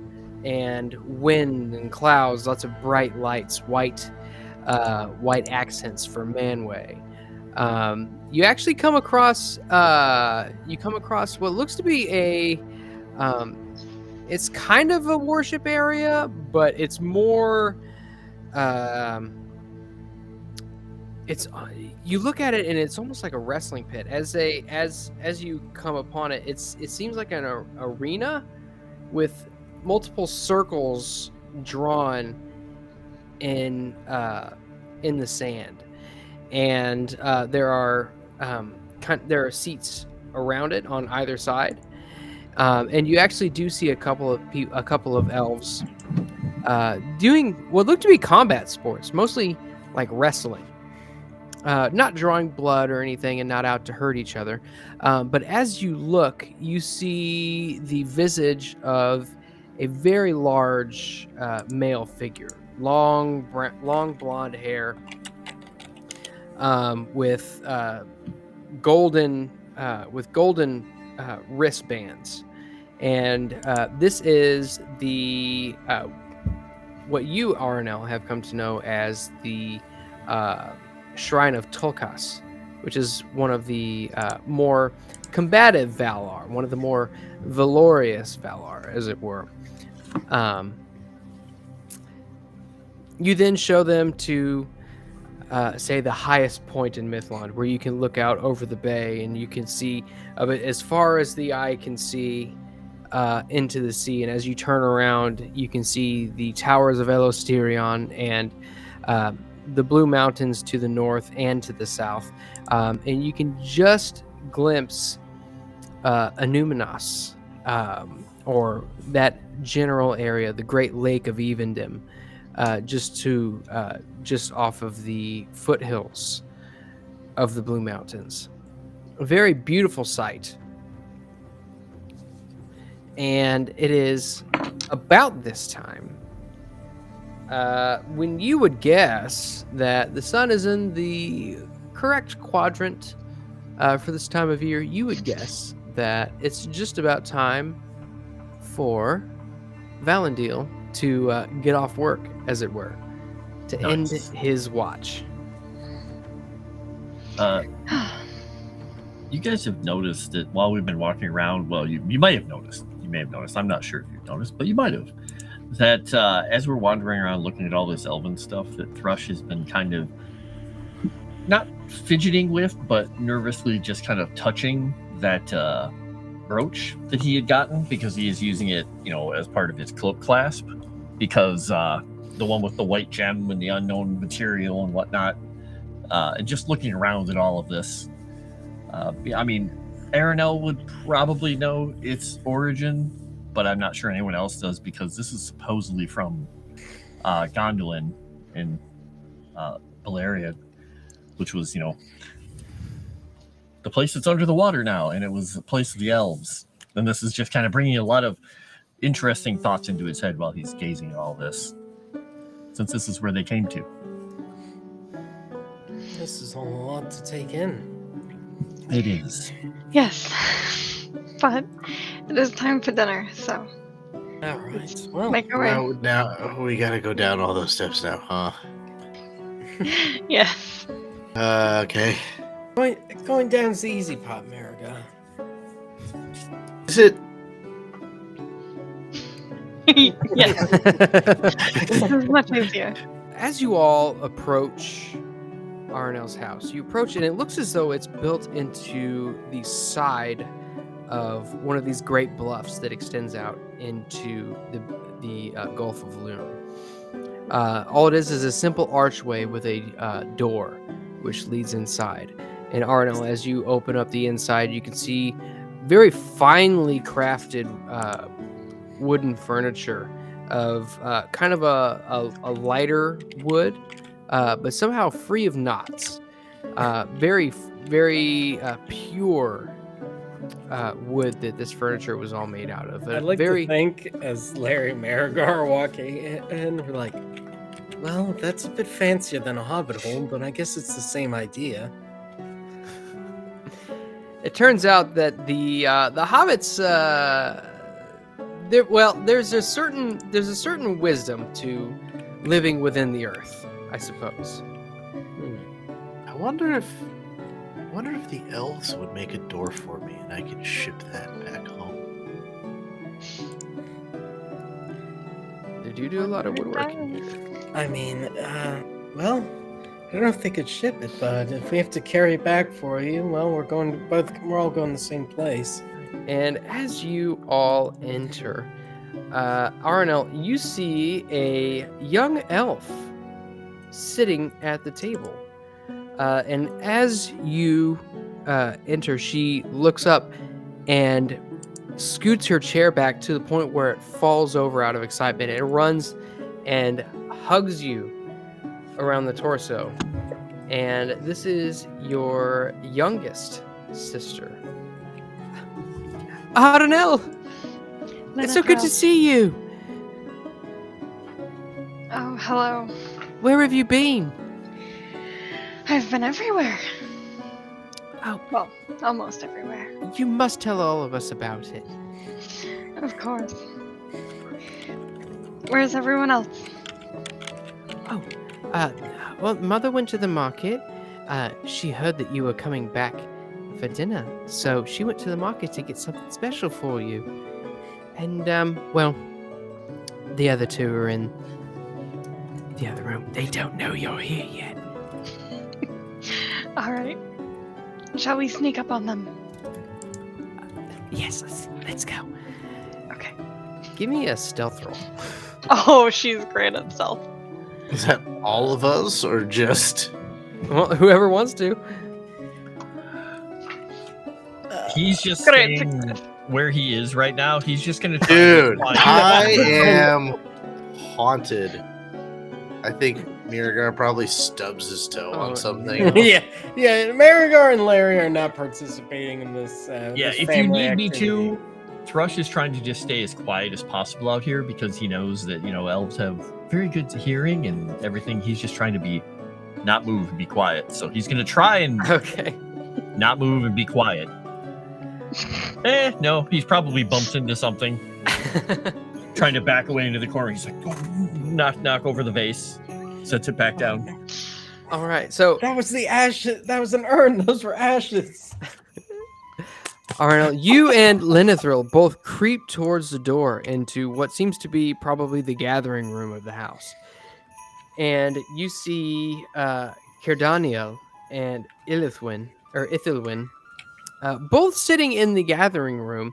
and wind and clouds, lots of bright lights, white accents for Manwë. You actually come across what looks to be a it's kind of a worship area, but it's more you look at it and it's almost like a wrestling pit. As you come upon it, it seems like an arena with multiple circles drawn in the sand, and there are seats around it on either side, and you actually do see a couple of elves doing what look to be combat sports, mostly like wrestling. Not drawing blood or anything, and not out to hurt each other. But as you look, you see the visage of a very large male figure, long blonde hair, with golden wristbands, and this is the what you, Aranel, have come to know as the Shrine of Tulkas, which is one of the more combative Valar, one of the more valorous Valar, as it were. You then show them to say the highest point in Mithlond, where you can look out over the bay and you can see of it as far as the eye can see into the sea. And as you turn around, you can see the towers of Elostirion and the Blue Mountains to the north and to the south, and you can just glimpse Anuminas, or that general area, the Great Lake of Evendim, just off of the foothills of the Blue Mountains. A very beautiful sight, and it is about this time when you would guess that the sun is in the correct quadrant for this time of year. You would guess that it's just about time for Valandil to get off work, as it were, to end his watch. You guys have noticed that while we've been walking around, well, you might have noticed. You may have noticed. I'm not sure if you've noticed, but you might have. That as we're wandering around looking at all this elven stuff, that Thrush has been kind of not fidgeting with, but nervously just kind of touching that brooch that he had gotten, because he is using it, as part of his cloak clasp, because the one with the white gem and the unknown material and whatnot, and just looking around at all of this. Aranel would probably know its origin, but I'm not sure anyone else does, because this is supposedly from Gondolin in Valeria, which was, the place that's under the water now, and it was the place of the elves. And this is just kind of bringing a lot of interesting thoughts into his head while he's gazing at all this, since this is where they came to. This is a lot to take in. It is. Yes, but it is time for dinner, so All right. Well, make our way. Now we gotta go down all those steps now, huh? Yes. Okay. going down's the easy part, Miragar. Is it? Yes. This is much easier. As you all approach Aranel's house, you approach it, and it looks as though it's built into the side of one of these great bluffs that extends out into the Gulf of Loon. All it is a simple archway with a door which leads inside. And Aranel, as you open up the inside, you can see very finely crafted wooden furniture of kind of a lighter wood, but somehow free of knots. Very, very pure wood that this furniture was all made out of. I'd like very... to think, as Larry Miragar walking in, we're like, well, that's a bit fancier than a hobbit hole, but I guess it's the same idea. It turns out that the hobbits, there's a certain wisdom to living within the earth, I suppose. I wonder if the elves would make a door for me and I could ship that back home. They do a lot of woodworking here. I mean, well, I don't know if they could ship it, but if we have to carry it back for you, well, we're all going to the same place. And as you all enter, Aranel, you see a young elf sitting at the table. And as you enter, she looks up and scoots her chair back to the point where it falls over out of excitement. It runs and hugs you around the torso. And this is your youngest sister. Aranel! It's so good to see you! Oh, hello. Where have you been? I've been everywhere. Oh, Well, almost everywhere. you must tell all of us about it. Of course. Where's everyone else? Oh, well, Mother went to the market. She heard that you were coming back for dinner, so she went to the market to get something special for you. And, well, the other two are in the other room. They don't know you're here yet. All right. Shall we sneak up on them? Yes, let's go. Okay. Give me a stealth roll. Oh, she's great at stealth. Is that all of us or just? Well, whoever wants to. He's just Great staying where he is right now. He's just gonna try Dude, to I am haunted. I think Miragar probably stubs his toe on something. yeah, Miragar and Larry are not participating in this. Yeah, this if you family need me activity. to, Thrush is trying to just stay as quiet as possible out here because he knows that, elves have very good hearing and everything. He's just trying to not move and be quiet. So he's going to try and Okay. not move and be quiet. No, he's probably bumped into something. Trying to back away into the corner. He's like, knock over the vase. Sets it back down. All right, so That was the ashes. That was an urn. Those were ashes. Aranel, you and Linithril both creep towards the door into what seems to be probably the gathering room of the house. And you see Cerdaniel and Ithilwyn, both sitting in the gathering room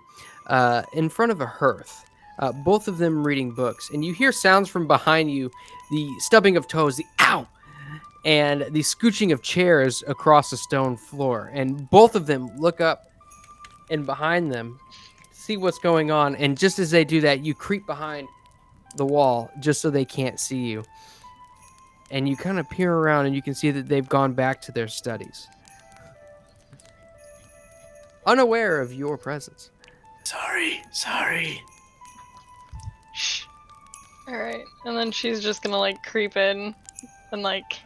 in front of a hearth, both of them reading books. And you hear sounds from behind you, the stubbing of toes, the ow, and the scooching of chairs across the stone floor. And both of them look up and behind them, see what's going on. And just as they do that, you creep behind the wall just so they can't see you. And you kind of peer around and you can see that they've gone back to their studies, unaware of your presence. Sorry. Shh. Alright. And then she's just gonna like creep in and like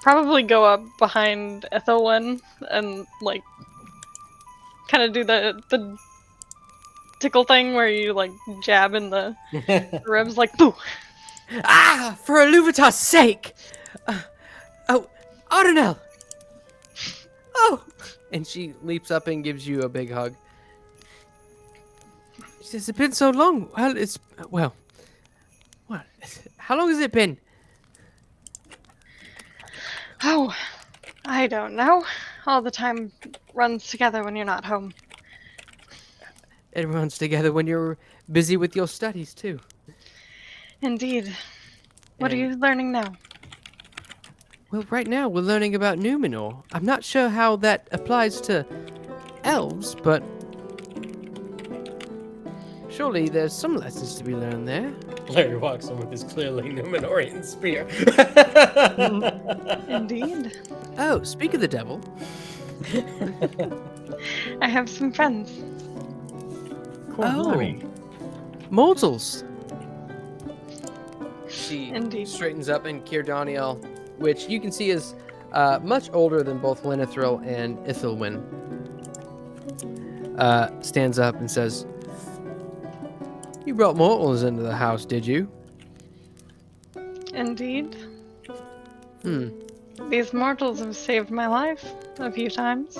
probably go up behind Ethelwyn and like kind of do the tickle thing where you like jab in the ribs like boo. Ah, for Iluvatar's sake! Oh, Aranel! Oh! And she leaps up and gives you a big hug. She says, it's been so long. What? How long has it been? Oh, I don't know. All the time runs together when you're not home. It runs together when you're busy with your studies, too. Indeed. What are And- you learning now? Well, right now we're learning about Numenor. I'm not sure how that applies to elves, but surely there's some lessons to be learned there. Larry walks in with his clearly Numenorian spear. Indeed. Oh, speak of the devil. I have some friends. Mortals. She Indeed. straightens up, and Kirdaniel, which you can see is much older than both Linithril and Ithilwyn, stands up and says, "You brought mortals into the house, did you?" Indeed. Hmm. These mortals have saved my life a few times.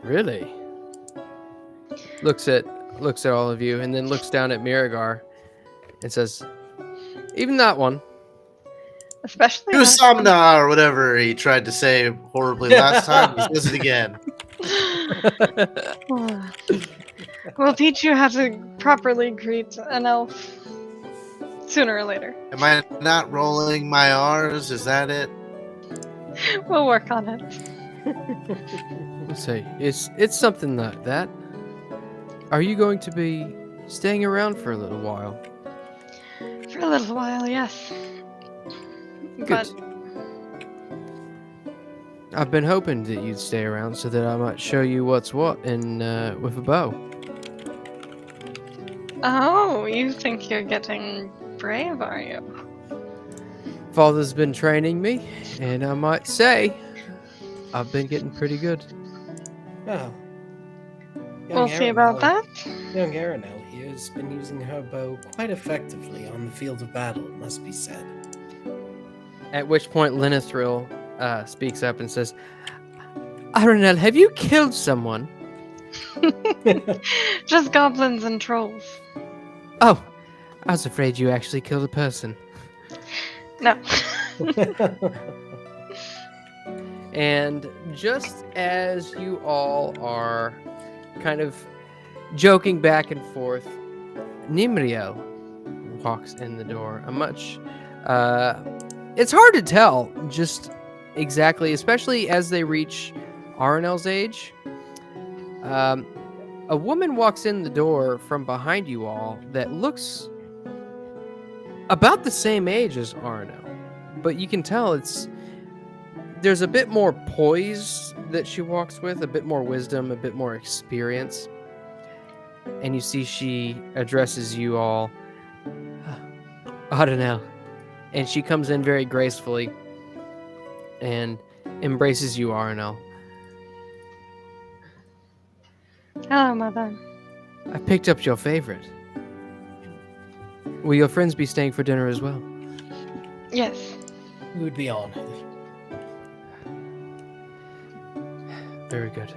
Really? Looks at all of you, and then looks down at Miragar and says, "Even that one." Especially Usamna or whatever he tried to say horribly last time. He says it again. We'll teach you how to properly greet an elf sooner or later. Am I not rolling my R's? Is that it? We'll work on it. Let's see. It's something like that. Are you going to be staying around for a little while? For a little while, yes. Good. But I've been hoping that you'd stay around so that I might show you what's what in with a bow. oh, you think you're getting brave, are you? Father's been training me, and I might say I've been getting pretty good. Oh. We'll see about that. Young Aranel here has been using her bow quite effectively on the field of battle, it must be said. At which point Linithril speaks up and says, "Aranel, have you killed someone?" Just goblins and trolls. Oh, I was afraid you actually killed a person. No. And just as you all are kind of joking back and forth, Nimriel walks in the door. It's hard to tell just exactly, especially as they reach Aranel's age. A woman walks in the door from behind you all that looks about the same age as Aranel, but you can tell there's a bit more poise that she walks with, a bit more wisdom, a bit more experience. And you see she addresses you all, Aranel. And she comes in very gracefully and embraces you, Aranel. Hello, Mother. I picked up your favorite. Will your friends be staying for dinner as well? Yes. We would be honored. Very good.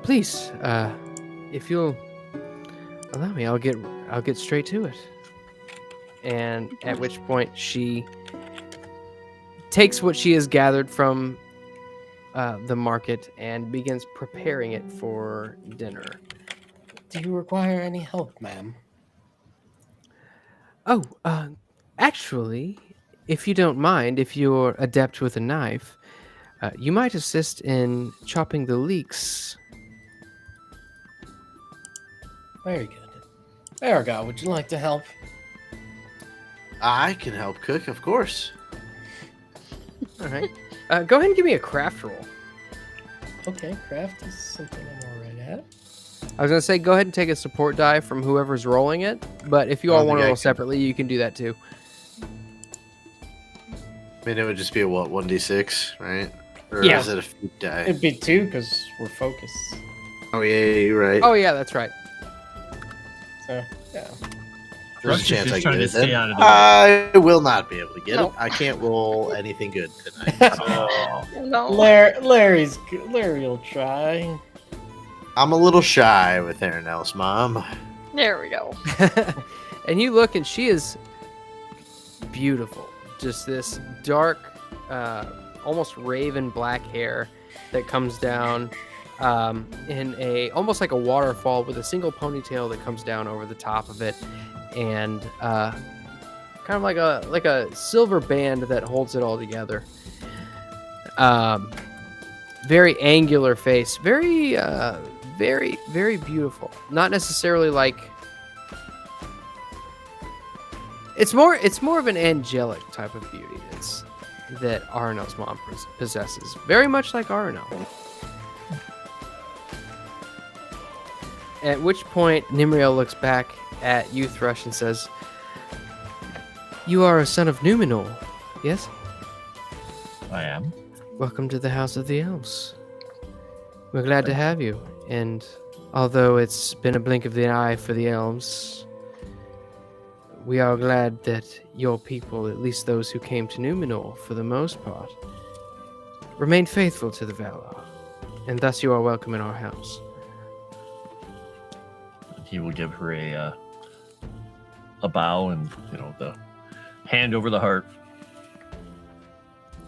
Please, if you'll allow me, I'll get straight to it. And at which point she takes what she has gathered from the market and begins preparing it for dinner. Do you require any help, ma'am? Oh, actually, if you don't mind, if you're adept with a knife, you might assist in chopping the leeks. Very good. Miragar, would you like to help? I can help cook, of course. All right. Go ahead and give me a craft roll. Okay, craft is something I'm all right at. I was going to say, go ahead and take a support die from whoever's rolling it, but if you all want to roll separately, you can do that too. I mean, it would just be a what, 1d6, right? Or Yeah. is it a feat die? It'd be 2 because we're focused. Oh, yeah, you're right. Oh, yeah, that's right. So, yeah. There's a Thrush is chance just I trying can to get it stay then. out of the way. I will not be able to get No. it. I can't roll anything good tonight. Oh. No. Larry will try. I'm a little shy with Aranel's mom. There we go. And you look, and she is beautiful. Just this dark, almost raven black hair that comes down in a almost like a waterfall with a single ponytail that comes down over the top of it, and kind of like a silver band that holds it all together. Very angular face, very very beautiful. Not necessarily like it's more of an angelic type of beauty that Aranel's mom possesses. Very much like Aranel. At which point, Nimriel looks back at you, Thrush, and says, "You are a son of Numenor, yes? I am. Welcome to the House of the Elves. We're glad to have you, and although it's been a blink of the eye for the Elves, we are glad that your people, at least those who came to Numenor for the most part, remained faithful to the Valar, and thus you are welcome in our house." He will give her a bow and the hand over the heart.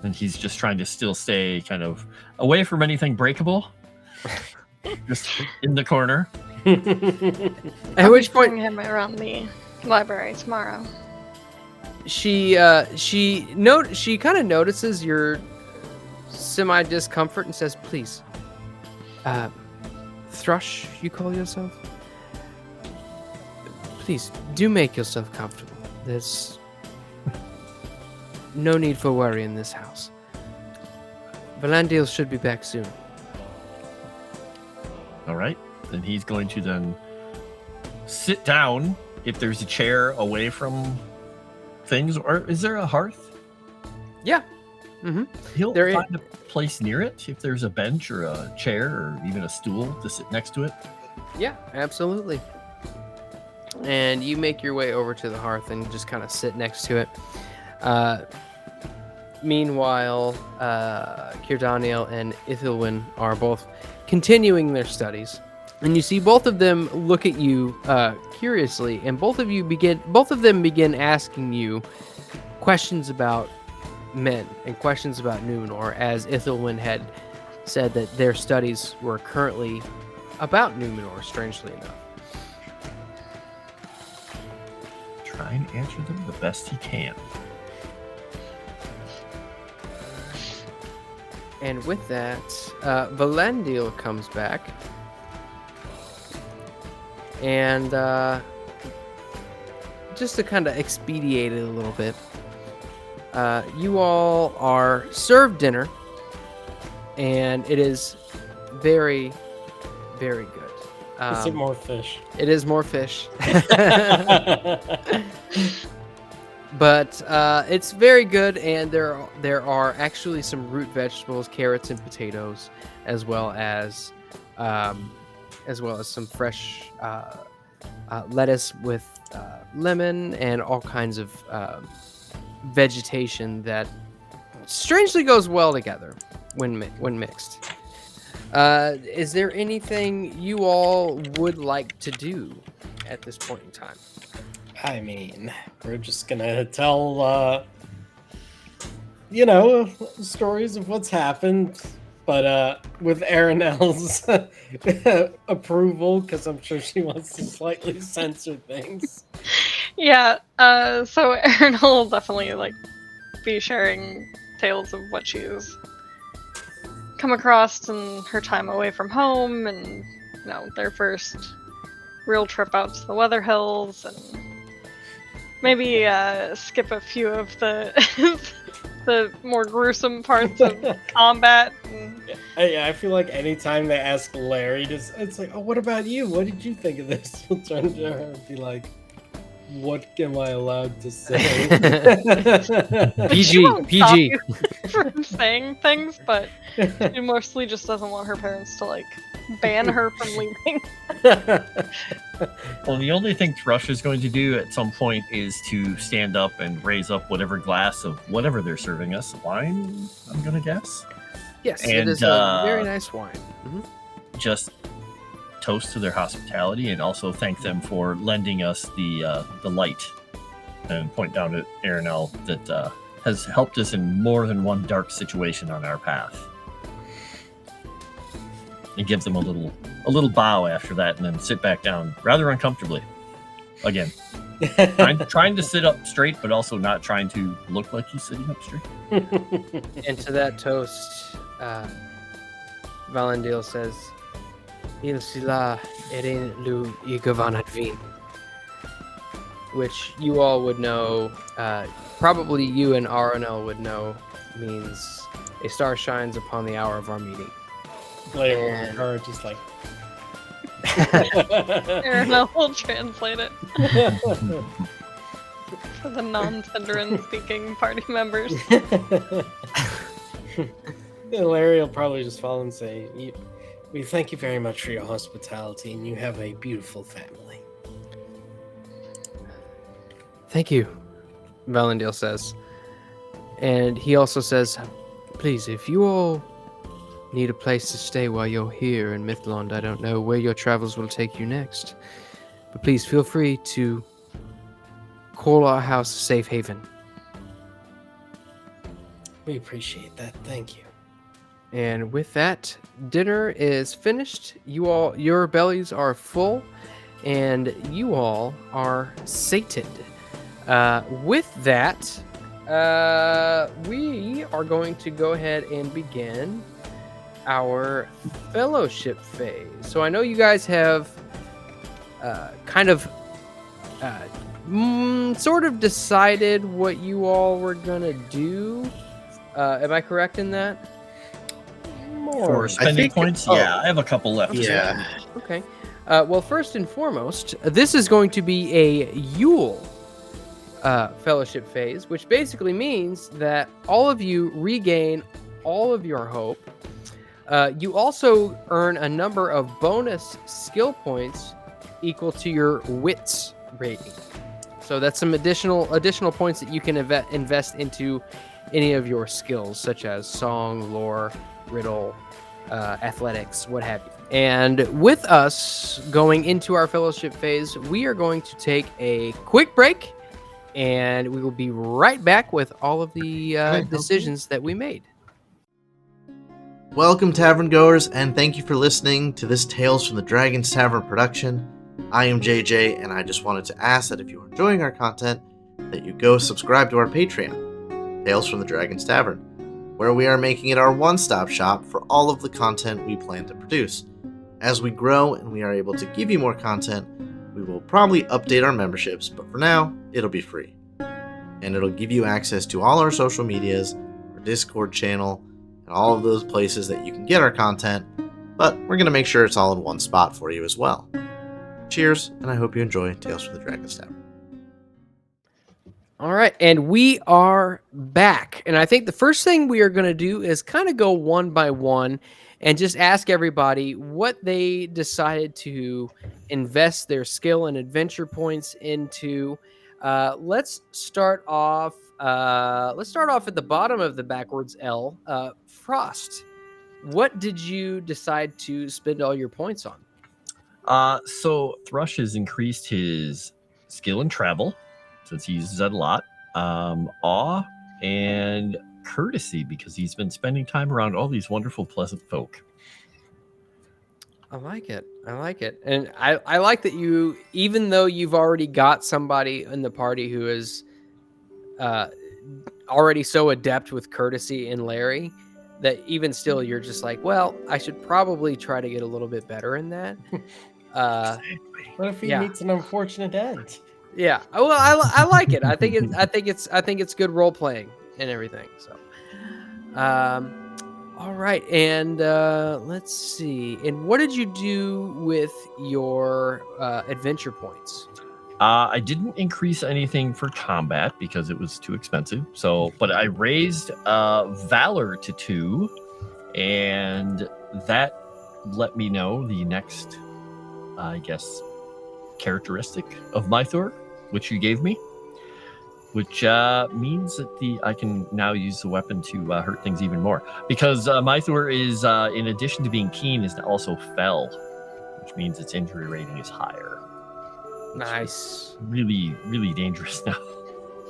And he's just trying to still stay kind of away from anything breakable. Just in the corner. At which point, Bring him around the library tomorrow. she kind of notices your semi discomfort and says, "Please, Thrush, you call yourself? Please do make yourself comfortable. There's no need for worry in this house. Valandil should be back soon." All right. Then he's going to then sit down if there's a chair away from things. Or is there a hearth? Yeah. Mm-hmm. He'll There is- find a place near it if there's a bench or a chair or even a stool to sit next to it. Yeah, absolutely. And you make your way over to the hearth and just kind of sit next to it. Meanwhile, Kirdaniel and Ithilwyn are both continuing their studies. And you see both of them look at you curiously, and both of them begin asking you questions about men and questions about Numenor, as Ithilwyn had said that their studies were currently about Numenor, strangely enough. Try and answer them the best he can. And with that, Valandil comes back. And just to kind of expedite it a little bit, you all are served dinner, and it is very, very good. Is it more fish? It is more fish. But it's very good, and there are actually some root vegetables, carrots and potatoes, as well as some fresh lettuce with lemon and all kinds of vegetation that strangely goes well together when mixed. Is there anything you all would like to do at this point in time? I mean, we're just gonna tell stories of what's happened, but with Aranel's approval, because I'm sure she wants to slightly censor things. Yeah, so Aranel will definitely be sharing tales of what she's come across in her time away from home, and their first real trip out to the Weather Hills, and maybe skip a few of the the more gruesome parts of combat. I feel like anytime they ask Larry, it's like, oh, what about you? What did you think of this? We'll turn to her and be like, what am I allowed to say? PG. From saying things, but she mostly just doesn't want her parents to ban her from leaving. Well, the only thing Thrush is going to do at some point is to stand up and raise up whatever glass of whatever they're serving us. Wine, I'm going to guess. Yes, And, it is a very nice wine. Just toast to their hospitality and also thank them for lending us the light, and point down at Aranel that has helped us in more than one dark situation on our path. And give them a little bow after that, and then sit back down rather uncomfortably. Again, trying to sit up straight, but also not trying to look like he's sitting up straight. And to that toast, Valandil says, Il sila erin lu igavanat vin. Which you all would know, probably you and Aranel would know, means a star shines upon the hour of our meeting. Like, her just like... Aranel will translate it for the non-Sindarin speaking party members. Larry will probably just follow and say, we thank you very much for your hospitality, and you have a beautiful family. Thank you, Valandil says. And he also says, please, if you all need a place to stay while you're here in Mithlond, I don't know where your travels will take you next, but please feel free to call our house a safe haven. We appreciate that. Thank you. And with that, dinner is finished. Your bellies are full, and you all are sated. With that, we are going to go ahead and begin our fellowship phase. So I know you guys have sort of decided what you all were gonna do. Am I correct in that? For spending points? Yeah, I have a couple left. Yeah. Okay. Well, first and foremost, this is going to be a Yule fellowship phase, which basically means that all of you regain all of your hope. You also earn a number of bonus skill points equal to your wits rating. So that's some additional points that you can invest into any of your skills, such as song, lore, riddle, athletics, what have you. And with us going into our fellowship phase, we are going to take a quick break, and we will be right back with all of the decisions that we made. Welcome, Tavern Goers, and thank you for listening to this Tales from the Dragon's Tavern production. I am JJ, and I just wanted to ask that if you are enjoying our content, that you go subscribe to our Patreon, Tales from the Dragon's Tavern, where we are making it our one-stop shop for all of the content we plan to produce. As we grow and we are able to give you more content, we will probably update our memberships, but for now, it'll be free. And it'll give you access to all our social medias, our Discord channel, and all of those places that you can get our content, but we're going to make sure it's all in one spot for you as well. Cheers, and I hope you enjoy Tales from the Dragon's Tavern. All right, and we are back. And I think the first thing we are going to do is kind of go one by one and just ask everybody what they decided to invest their skill and adventure points into. Let's start off at the bottom of the backwards L. Frost, what did you decide to spend all your points on? So Thrush has increased his skill in travel, since he uses that a lot. Awe and courtesy because he's been spending time around all these wonderful, pleasant folk. I like it. I like it. And I like that you, even though you've already got somebody in the party who is already so adept with courtesy in Larry, that even still you're just like, well, I should probably try to get a little bit better in that. What if he Yeah. meets an unfortunate end? Yeah. Well, I like it. I think it's good role playing and everything. So, all right. And let's see. And what did you do with your adventure points? I didn't increase anything for combat because it was too expensive. So, but I raised Valor to 2, and that let me know the next, I guess, characteristic of Mythor, which you gave me, which means that I can now use the weapon to hurt things even more. Because Mythor is, in addition to being keen, is also fell, which means its injury rating is higher. Nice. Really, really dangerous now.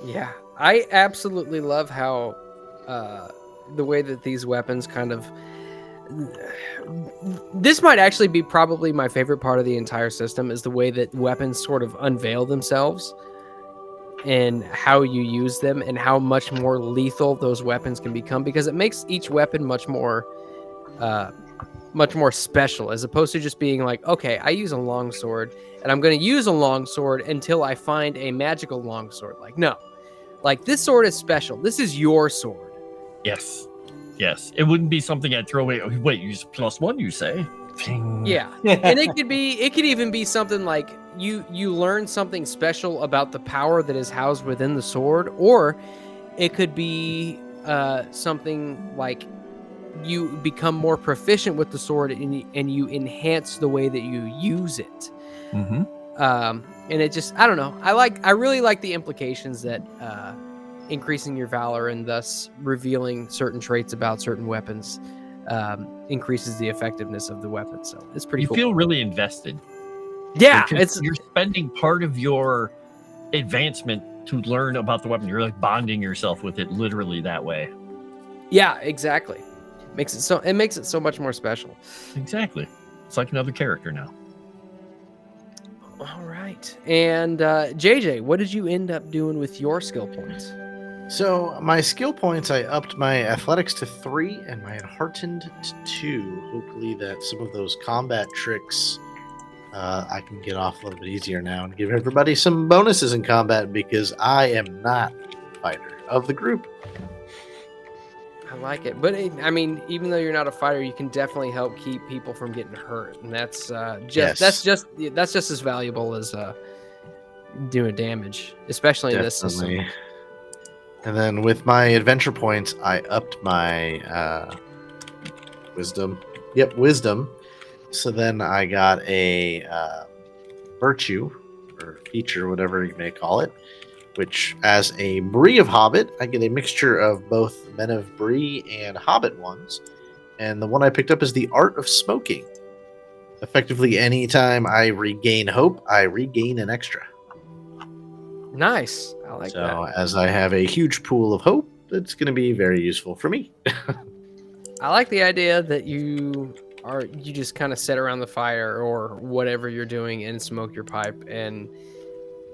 Yeah, I absolutely love how the way that these weapons kind of. This might actually be probably my favorite part of the entire system, is the way that weapons sort of unveil themselves and how you use them and how much more lethal those weapons can become, because it makes each weapon much more special, as opposed to just being like, okay, I use a longsword and I'm going to use a longsword until I find a magical longsword. Like, no, like this sword is special. This is your sword. Yes. It wouldn't be something I'd throw away. Wait, use +1, you say? Yeah. And it could even be something like you learn something special about the power that is housed within the sword, or it could be something like you become more proficient with the sword and you enhance the way that you use it. Mm-hmm. And it just, I don't know. I really like the implications that increasing your valor and thus revealing certain traits about certain weapons increases the effectiveness of the weapon. So it's pretty cool. You feel really invested. Yeah, you're spending part of your advancement to learn about the weapon. You're like bonding yourself with it literally that way. Yeah, exactly. It makes it so much more special. Exactly. It's like another character now. All right. And JJ, what did you end up doing with your skill points? So my skill points, I upped my athletics to 3 and my heartened to 2. Hopefully that some of those combat tricks I can get off a little bit easier now and give everybody some bonuses in combat, because I am not the fighter of the group. I like it. But I mean, even though you're not a fighter, you can definitely help keep people from getting hurt. And that's just as valuable as doing damage, especially in this system. And then with my adventure points, I upped my wisdom. Yep, wisdom. So then I got a virtue, or feature, whatever you may call it, which, as a Bree of Hobbit, I get a mixture of both Men of Bree and Hobbit ones. And the one I picked up is the Art of Smoking. Effectively, anytime I regain hope, I regain an extra. Nice. I like that. So, as I have a huge pool of hope, it's going to be very useful for me. I like the idea that you just kind of sit around the fire or whatever you're doing and smoke your pipe, and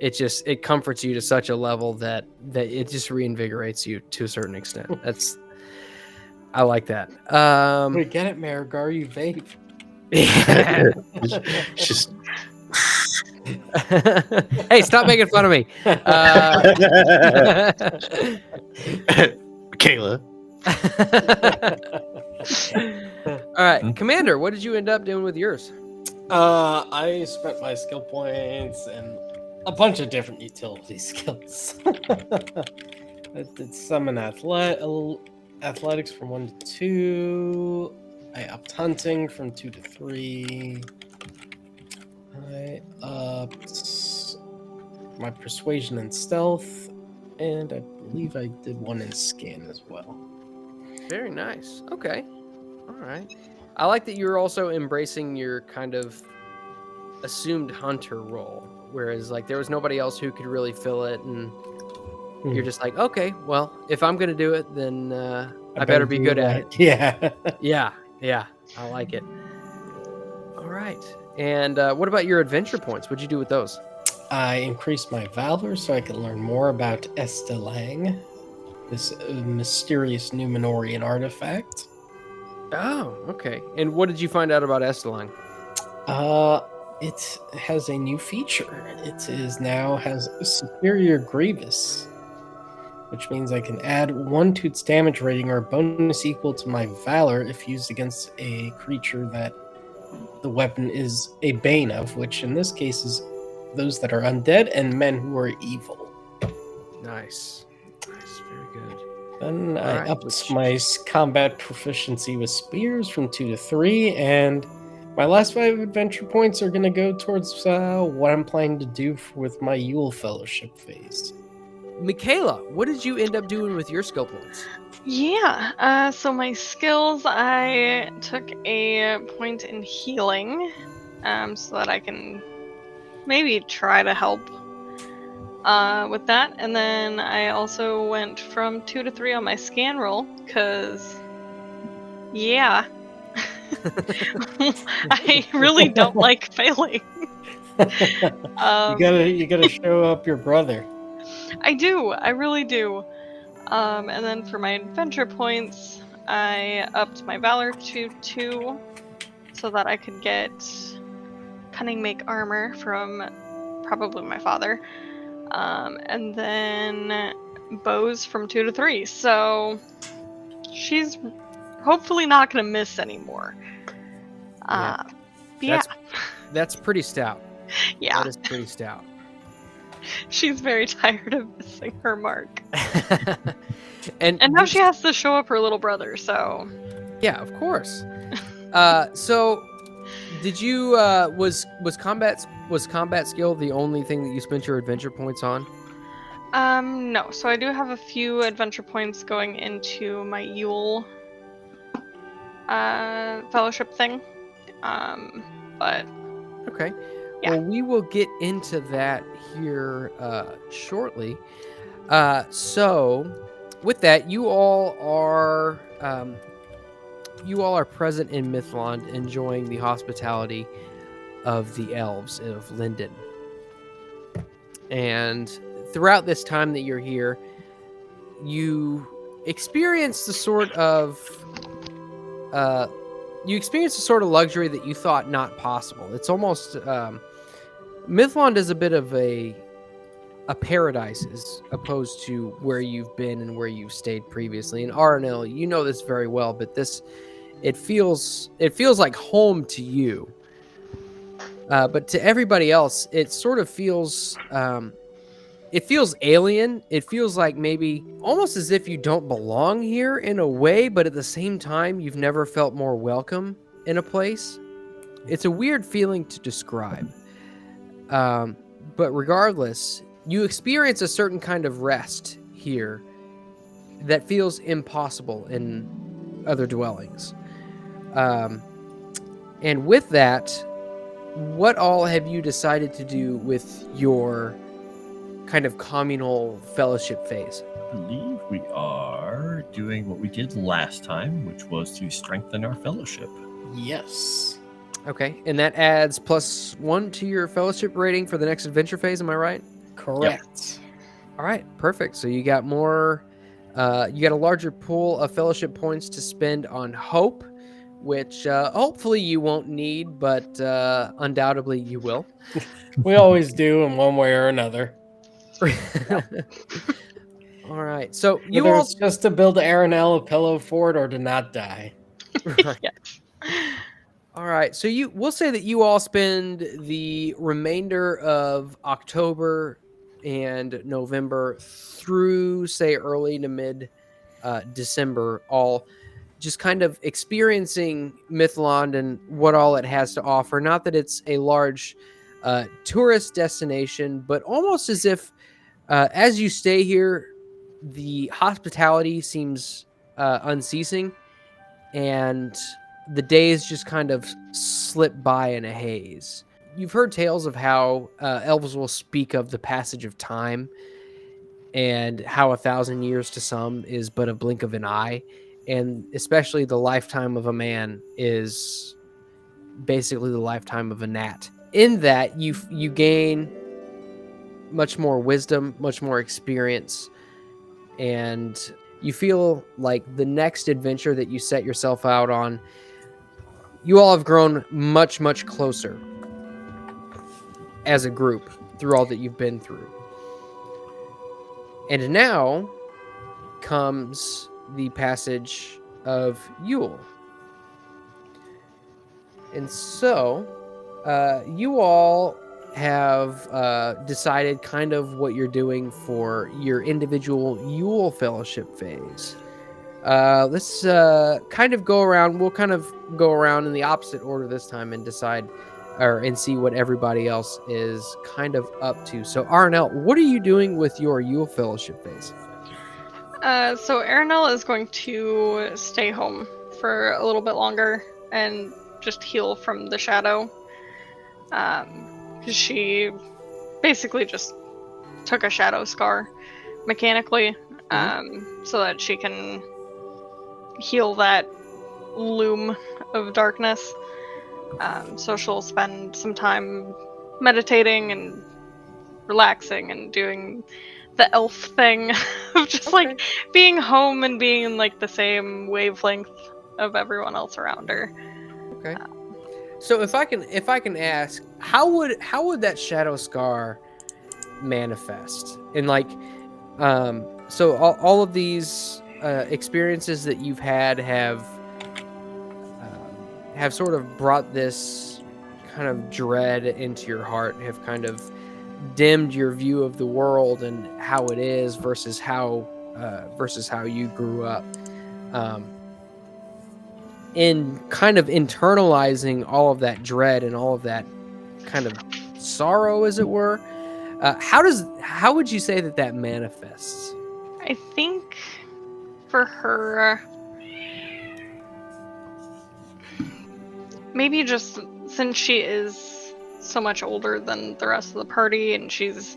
it comforts you to such a level that it just reinvigorates you to a certain extent. I like that. We get it, Miragar, you vape. Just Hey, stop making fun of me. Michaela. All right, Commander, what did you end up doing with yours? I spent my skill points and a bunch of different utility skills. I did summon athletics from 1 to 2. I upped hunting from 2 to 3. I upped my persuasion and stealth, and I believe I did one in scan as well. Very nice. Okay. All right. I like that you're also embracing your kind of assumed hunter role, whereas like there was nobody else who could really fill it, and You're just like, okay, well, if I'm gonna do it, then I better be good at it. Yeah. Yeah, I like it. All right. And what about your adventure points? What'd you do with those? I increased my valor so I could learn more about Estelang, this mysterious Numenorian artifact. Oh, okay. And what did you find out about Estelang? It has a new feature. It is now has superior grievous, which means I can add 1 to its damage rating or a bonus equal to my valor if used against a creature that the weapon is a bane of, which in this case is those that are undead and men who are evil. Nice. Very good. Then I Alright, upped my combat proficiency with spears from 2 to 3, and my last 5 adventure points are going to go towards what I'm planning to do with my Yule Fellowship phase. Michaela, what did you end up doing with your skill points? Yeah, so my skills, I took a point in healing, so that I can maybe try to help with that. And then I also went from 2 to 3 on my scan roll, because, yeah, I really don't like failing. You gotta show up your brother. I do, I really do. And then for my adventure points, I upped my valor to 2 so that I could get cunning make armor from probably my father. And then bows from 2 to 3. So she's hopefully not going to miss anymore. Yeah. That's pretty stout. Yeah. That is pretty stout. She's very tired of missing her mark. and now she has to show up her little brother, so... Yeah, of course. So, did you, was combat skill the only thing that you spent your adventure points on? No. So I do have a few adventure points going into my Yule fellowship thing. But... Okay. Yeah. Well, we will get into that here shortly. So, with that, you all are present in Mithlond, enjoying the hospitality of the elves of Lindon. And throughout this time that you're here, you experience the sort of luxury that you thought not possible. It's almost Mithlond is a bit of a paradise as opposed to where you've been and where you've stayed previously. And Aranel, you know this very well, but it feels like home to you. But to everybody else, it sort of feels alien. It feels like maybe almost as if you don't belong here in a way, but at the same time, you've never felt more welcome in a place. It's a weird feeling to describe. But regardless, you experience a certain kind of rest here that feels impossible in other dwellings. And with that, what all have you decided to do with your kind of communal fellowship phase? I believe we are doing what we did last time, which was to strengthen our fellowship. Yes. Okay, and that adds +1 to your fellowship rating for the next adventure phase, am I right? Correct. All right, perfect. So you got more, you got a larger pool of fellowship points to spend on hope, which hopefully you won't need, but undoubtedly you will. We always do in one way or another. All right, so Whether it's just to build Aranel a pillow fort or to not die. Right. Yes. All right, so we'll say that you all spend the remainder of October and November through, say, early to mid December, all just kind of experiencing Mithlond and what all it has to offer. Not that it's a large tourist destination, but almost as if as you stay here, the hospitality seems unceasing, and the days just kind of slip by in a haze. You've heard tales of how elves will speak of the passage of time, and how 1,000 years to some is but a blink of an eye, and especially the lifetime of a man is basically the lifetime of a gnat. In that you gain much more wisdom, much more experience, and you feel like the next adventure that you set yourself out on, you all have grown much, much closer as a group through all that you've been through. And now comes the passage of Yule. And so, you all have decided kind of what you're doing for your individual Yule Fellowship phase. Let's kind of go around. We'll kind of go around in the opposite order this time and decide and see what everybody else is kind of up to. So, Aranel, what are you doing with your Yule Fellowship phase? So Aranel is going to stay home for a little bit longer and just heal from the shadow. Because she basically just took a shadow scar mechanically, so that she can heal that loom of darkness. So she'll spend some time meditating and relaxing and doing the elf thing of just like being home and being in like the same wavelength of everyone else around her. Okay. So if I can ask, how would that shadow scar manifest? And like, so all of these experiences that you've had have sort of brought this kind of dread into your heart, have kind of dimmed your view of the world and how it is versus how you grew up. In kind of internalizing all of that dread and all of that kind of sorrow, as it were, how would you say that manifests? I think for her, maybe just since she is so much older than the rest of the party and she's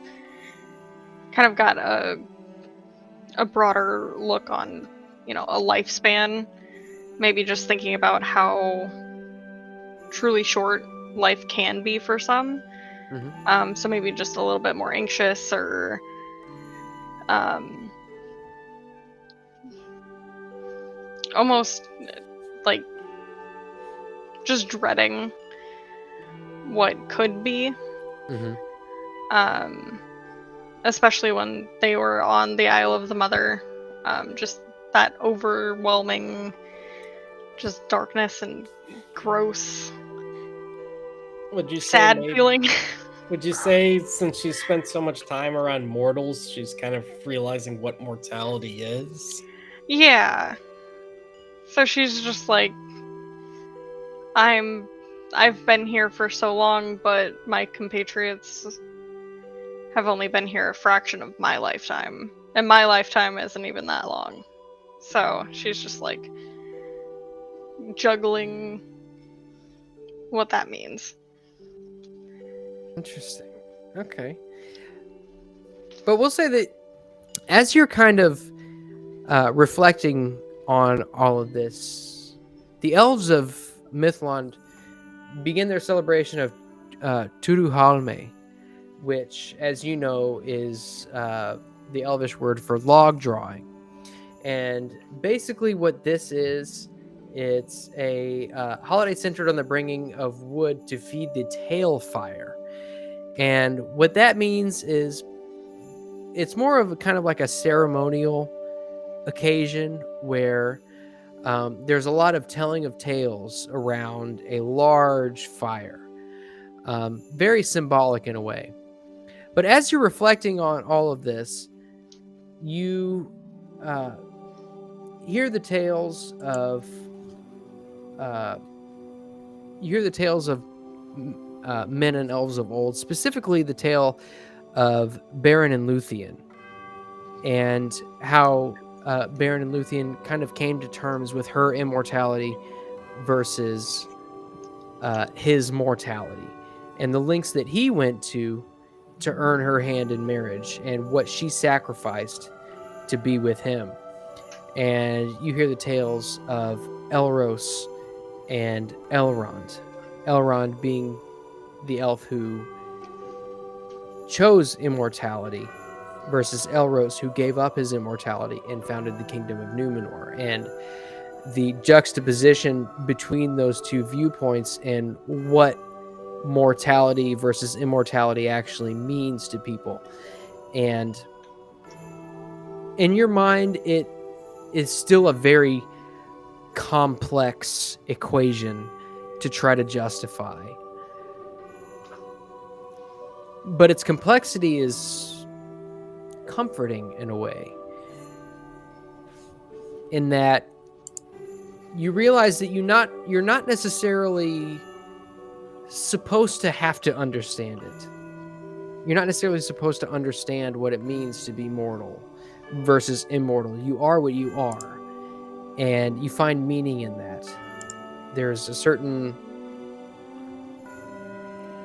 kind of got a broader look on, a lifespan, maybe just thinking about how truly short life can be for some. So maybe just a little bit more anxious or almost like just dreading what could be. Especially when they were on the Isle of the Mother, just that overwhelming just darkness and gross sad feeling. Would you say since she spent so much time around mortals, she's kind of realizing what mortality is? Yeah. So she's just like, I've been here for so long, but my compatriots have only been here a fraction of my lifetime. And my lifetime isn't even that long. So she's just like juggling what that means. Interesting. Okay. But we'll say that as you're kind of reflecting on all of this, the elves of Mithlond begin their celebration of Turuhalmë, which, as you know, is the elvish word for log drawing. And basically what this is, it's a holiday centered on the bringing of wood to feed the tail fire. And what that means is it's more of a kind of like a ceremonial occasion where there's a lot of telling of tales around a large fire. Very symbolic in a way. But as you're reflecting on all of this, you hear the tales of men and elves of old, specifically the tale of Beren and Luthien, and how Beren and Luthien kind of came to terms with her immortality versus his mortality, and the lengths that he went to to earn her hand in marriage and what she sacrificed to be with him. And you hear the tales of Elros and Elrond. Elrond being the elf who chose immortality versus Elros who gave up his immortality and founded the kingdom of Numenor. And the juxtaposition between those two viewpoints and what mortality versus immortality actually means to people. And in your mind, it is still a very complex equation to try to justify. But its complexity is comforting in a way, in that you realize that you're not necessarily supposed to have to understand it. You're not necessarily supposed to understand what it means to be mortal versus immortal. You are what you are, and you find meaning in that. There's a certain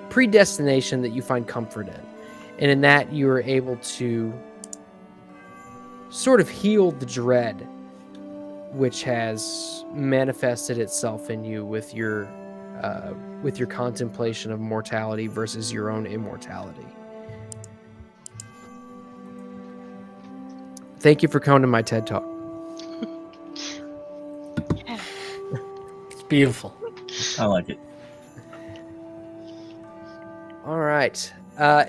predestination that you find comfort in, and in that you are able to sort of heal the dread which has manifested itself in you with your contemplation of mortality versus your own immortality. Thank you for coming to my TED Talk. Yeah. It's beautiful. I like it. All right.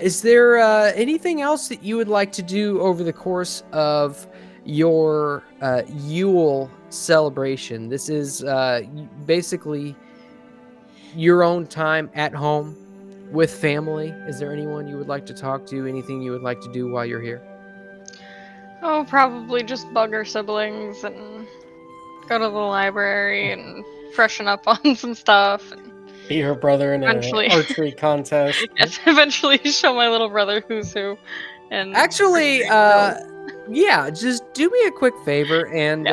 Is there anything else that you would like to do over the course of your Yule celebration? This is basically your own time at home with family. Is there anyone you would like to talk to? Anything you would like to do while you're here? Oh, probably just bug our siblings and go to the library and freshen up on some stuff. And Beat her brother in an Eventually. archery contest. yes, eventually show my little brother who's who. And Actually, yeah, just do me a quick favor, and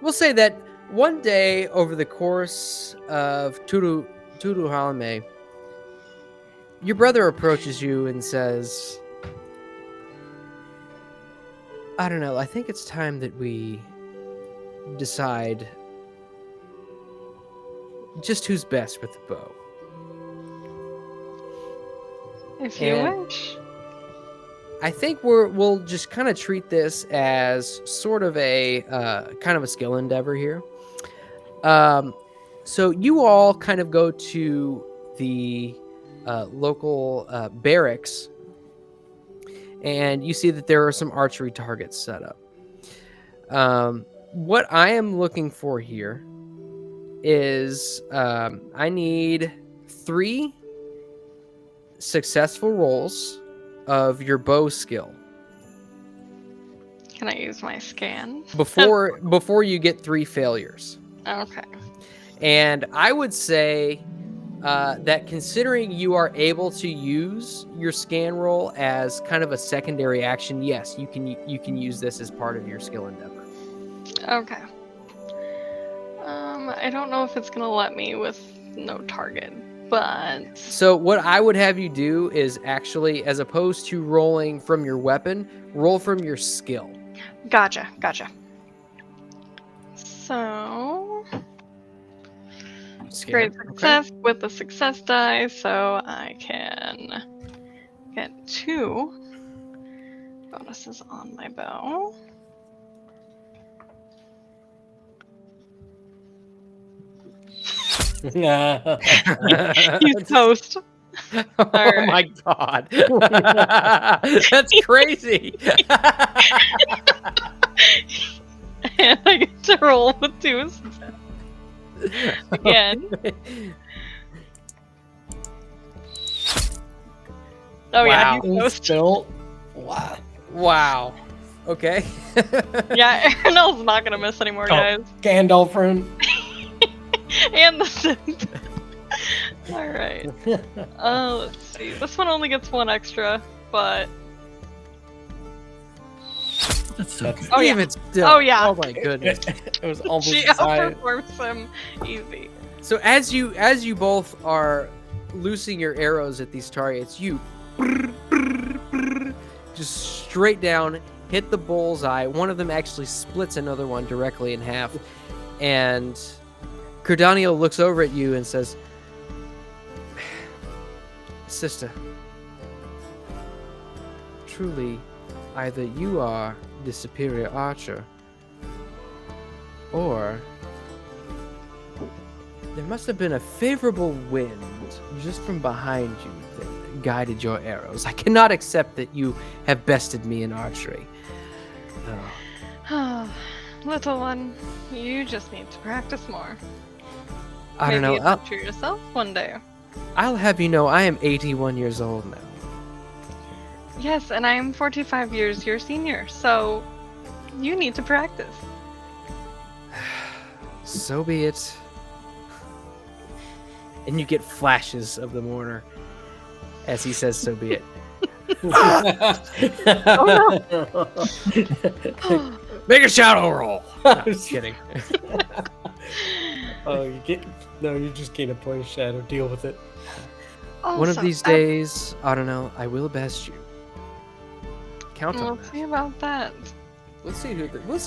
we'll say that one day over the course of Turuhalmë, your brother approaches you and says, I don't know, I think it's time that we decide just who's best with the bow. if you and- wish. I think we'll just kind of treat this as sort of a kind of a skill endeavor here. So you all kind of go to the local barracks, and you see that there are some archery targets set up. What I am looking for here is I need 3 successful rolls of your bow skill Can I use my scan? before you get 3 failures. Okay. And I would say that considering you are able to use your scan roll as kind of a secondary action, yes, you can use this as part of your skill endeavor. Okay. I don't know if it's gonna let me with no target, but So what I would have you do is actually, as opposed to rolling from your weapon, roll from your skill. gotcha. So Scan. great Okay. success with the success die, so I can get 2 bonuses on my bow. He's toast. Oh Alright. my god. That's crazy. And I get to roll with 2 again. Oh yeah, Wow. he's toast. Still, wow. Wow. Okay. Yeah, Aranel's not gonna miss anymore, guys. Gandalf rune. And the synth. Alright. Let's see. This one only gets 1 extra, but That's so good. Oh, yeah. Even still. Oh, yeah. Oh my goodness. It was almost she as high. outperforms him easy. So as you both are loosing your arrows at these targets, you just straight down, hit the bullseye. One of them actually splits another one directly in half. And Cordaniel looks over at you and says, Sister, truly, either you are the superior archer, or there must have been a favorable wind just from behind you that guided your arrows. I cannot accept that you have bested me in archery. Oh, little one, you just need to practice more. I don't know. Maybe adventure yourself one day. I'll have you know I am 81 years old now. Yes, and I'm 45 years your senior, so you need to practice. So be it. And you get flashes of the mourner as he says, so be it. Make a shadow roll. No, just kidding. you just gain a point of shadow. Deal with it. One of these days, I don't know, I will best you. Count on We'll that. see about that. We'll see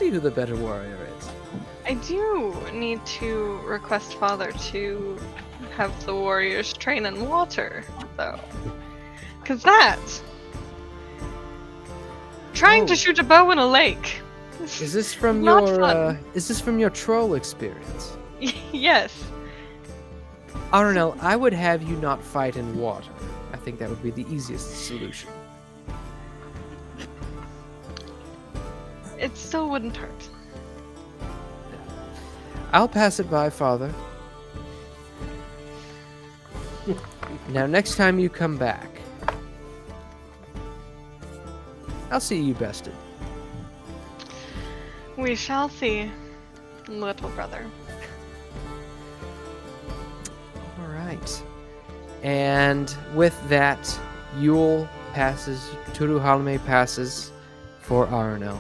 who the better warrior is. I do need to request Father to have the warriors train in water, though. Cause trying to shoot a bow in a lake. Is this from Not your fun. is this from your troll experience? Yes. Aranel, I would have you not fight in water. I think that would be the easiest solution. It still wouldn't hurt. I'll pass it by, Father. Now, next time you come back, I'll see you bested. We shall see, little brother. All right. And with that, Yule passes, Turuhalmë passes for Aranel.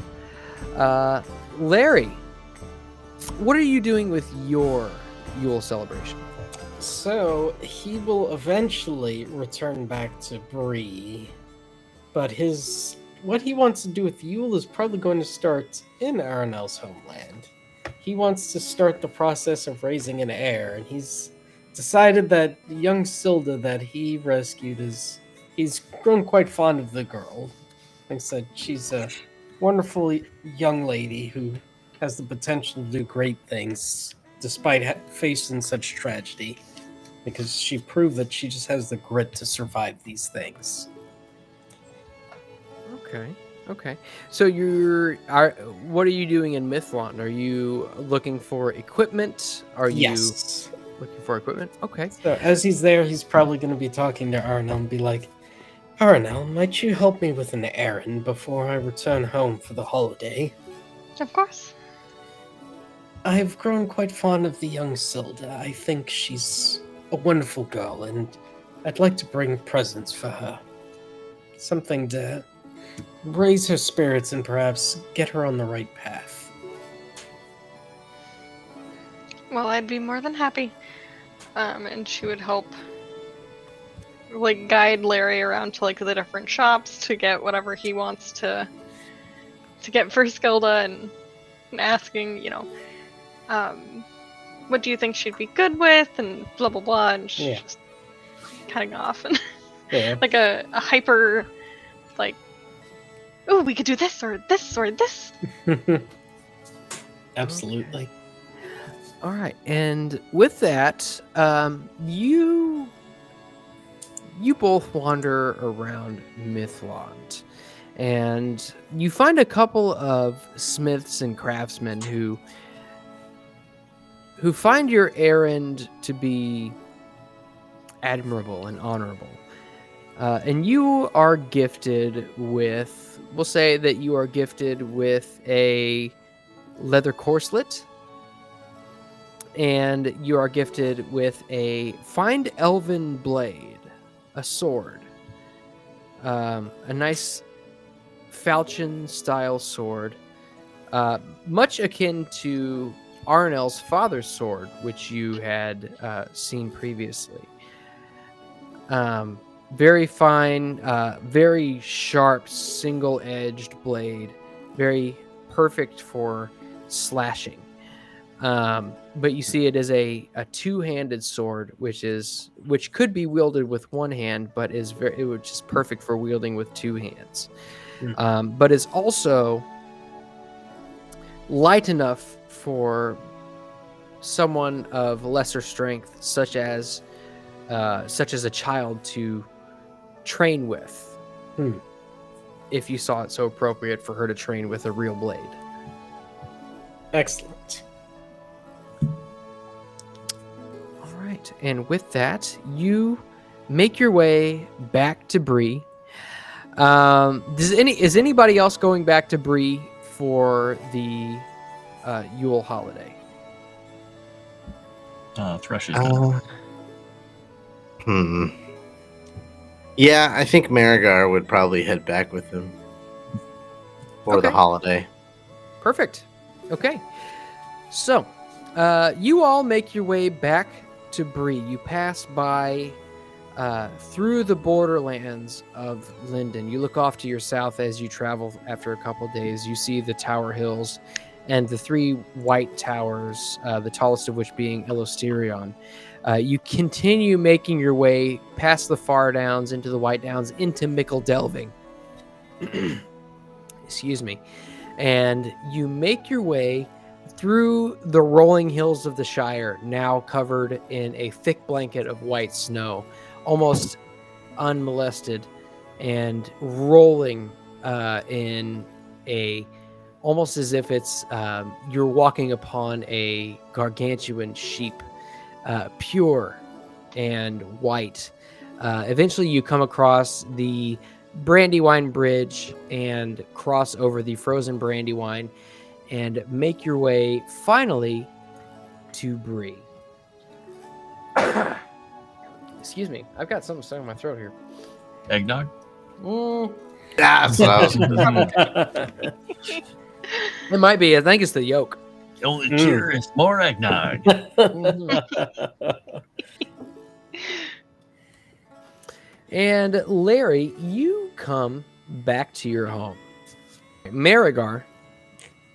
Larry, what are you doing with your Yule celebration? So he will eventually return back to Bree, but what he wants to do with Yule is probably going to start in Aranel's homeland. He wants to start the process of raising an heir, and he's decided that the young Silda that he rescued he's grown quite fond of the girl. Thinks that she's a wonderful young lady who has the potential to do great things despite facing such tragedy, because she proved that she just has the grit to survive these things. Okay. So what are you doing in Mithlond? Are you looking for equipment? Yes. Looking for equipment? Okay. So as he's there, he's probably going to be talking to Aranel and be like, Aranel, might you help me with an errand before I return home for the holiday? Of course. I've grown quite fond of the young Silda. I think she's a wonderful girl, and I'd like to bring presents for her. Something to raise her spirits and perhaps get her on the right path. Well, I'd be more than happy. And she would help guide Larry around to the different shops to get whatever he wants to get for Skilda, and asking, what do you think she'd be good with, and blah blah blah, and she's just cutting off and like a hyper oh, we could do this or this or this. Absolutely. All right, and with that, you both wander around Mithlond, and you find a couple of smiths and craftsmen who find your errand to be admirable and honorable. And you are gifted with, we'll say that you are gifted with a leather corselet, and you are gifted with a fine elven blade, a sword, a nice falchion-style sword, much akin to Aranel's father's sword, which you had seen previously. Very fine, very sharp, single-edged blade. Very perfect for slashing. But you see it is a two-handed sword, which could be wielded with one hand, but which is perfect for wielding with two hands. But is also light enough for someone of lesser strength, such as a child, to train with, if you saw it so appropriate for her to train with a real blade. Excellent. All right, and with that, you make your way back to Bree. Is anybody else going back to Bree for the Yule holiday? Thrush is done. Yeah, I think Miragar would probably head back with him for the holiday. Perfect. Okay. So, you all make your way back to Bree. You pass by through the borderlands of Lindon. You look off to your south as you travel after a couple days. You see the Tower Hills and the three white towers, the tallest of which being Elosterion. You continue making your way past the Far Downs into the White Downs into Mickle Delving. Excuse me. And you make your way through the rolling hills of the Shire, now covered in a thick blanket of white snow, almost unmolested, and rolling in a... almost as if it's you're walking upon a gargantuan sheep, pure and white. Eventually you come across the Brandywine Bridge and cross over the frozen Brandywine and make your way finally to Bree. Excuse me, I've got something stuck in my throat here. Eggnog? That's what I was It might be. I think it's the yolk. The only cure is more eggnog. And Larry, you come back to your home. Miragar,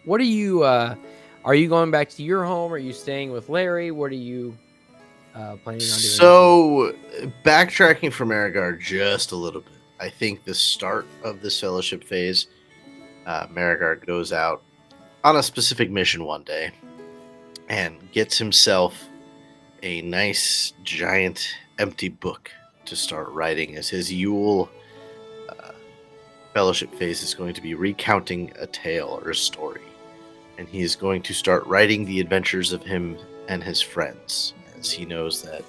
what are you going back to your home? Are you staying with Larry? What are you planning on doing? So, backtracking from Miragar just a little bit. I think the start of this fellowship phase, Miragar goes out on a specific mission one day and gets himself a nice, giant, empty book to start writing, as his Yule fellowship phase is going to be recounting a tale or a story. And he is going to start writing the adventures of him and his friends, as he knows that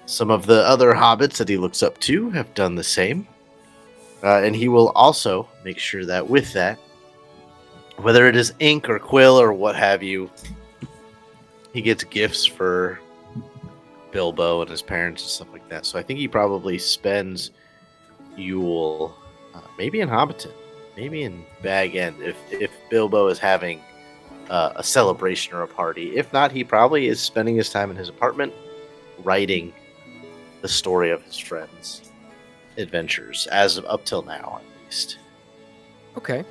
some of the other hobbits that he looks up to have done the same. And he will also make sure that with that, whether it is ink or quill or what have you, he gets gifts for Bilbo and his parents and stuff like that. So I think he probably spends Yule maybe in Hobbiton, maybe in Bag End, if Bilbo is having a celebration or a party. If not, he probably is spending his time in his apartment writing the story of his friends' adventures, as of up till now, at least. Okay.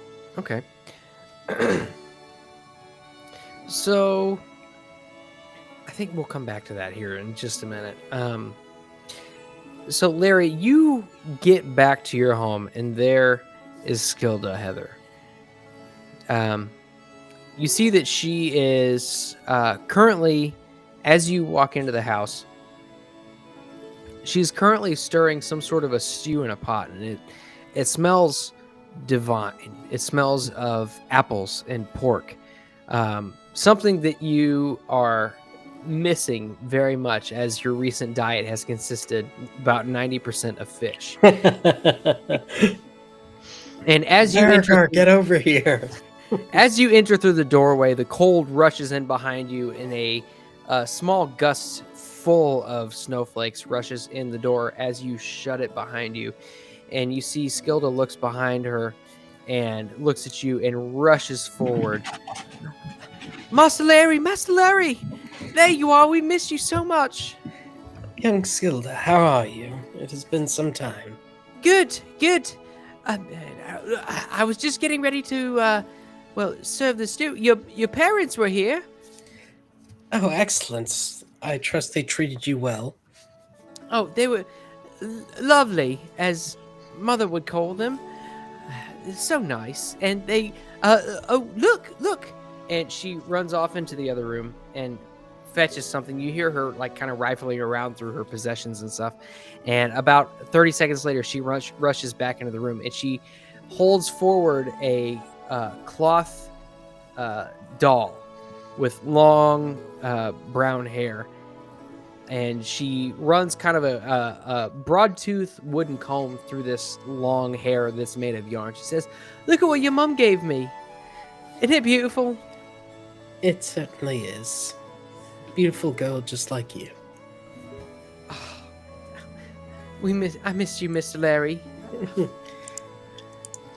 So, I think we'll come back to that here in just a minute. So, Larry, you get back to your home, and there is Skilda Heather. You see that she is currently, as you walk into the house, she's currently stirring some sort of a stew in a pot, and it smells divine. It smells of apples and pork, something that you are missing very much, as your recent diet has consisted about 90% of fish. And as you get over here. As you enter through the doorway, the cold rushes in behind you, and a small gust full of snowflakes rushes in the door as you shut it behind you. And you see Skilda looks behind her and looks at you and rushes forward. Master Larry! There you are! We missed you so much! Young Skilda, how are you? It has been some time. Good, good. I was just getting ready to, serve the stew. Your parents were here. Oh, excellent. I trust they treated you well. Oh, they were lovely, as Mother would call them. So nice. And they, look. And she runs off into the other room and fetches something. You hear her like kind of rifling around through her possessions and stuff. And about 30 seconds later, she rushes back into the room and she holds forward a cloth doll with long brown hair. And she runs kind of a broad-toothed wooden comb through this long hair that's made of yarn. She says, "Look at what your mom gave me. Isn't it beautiful?" It certainly is. Beautiful girl just like you. I missed you, Mr. Larry.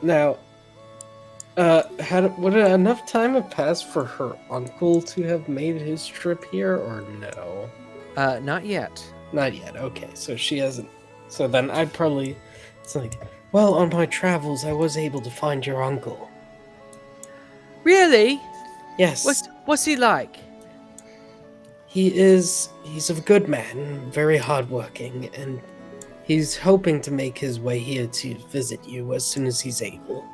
Now, would enough time have passed for her uncle to have made his trip here, or no? Not yet. Not yet. Okay, so she hasn't. So then I'd probably. It's like, well, on my travels, I was able to find your uncle. Really? Yes. What's he like? He's a good man, very hardworking, and he's hoping to make his way here to visit you as soon as he's able.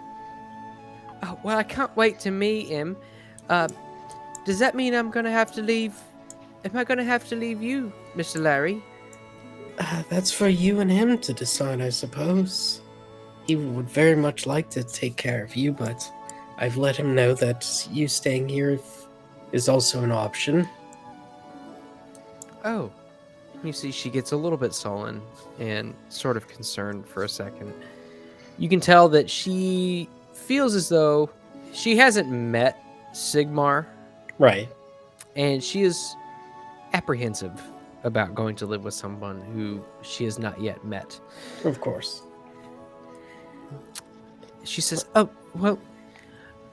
Oh, well, I can't wait to meet him. Does that mean I'm gonna have to leave? Am I gonna have to leave you, Mr. Larry? That's for you and him to decide, I suppose. He would very much like to take care of you, but I've let him know that you staying here is also an option. Oh. You see, she gets a little bit sullen and sort of concerned for a second. You can tell that she feels as though she hasn't met Sigmar. Right. And she is apprehensive about going to live with someone who she has not yet met. Of course. She says, "Oh, well,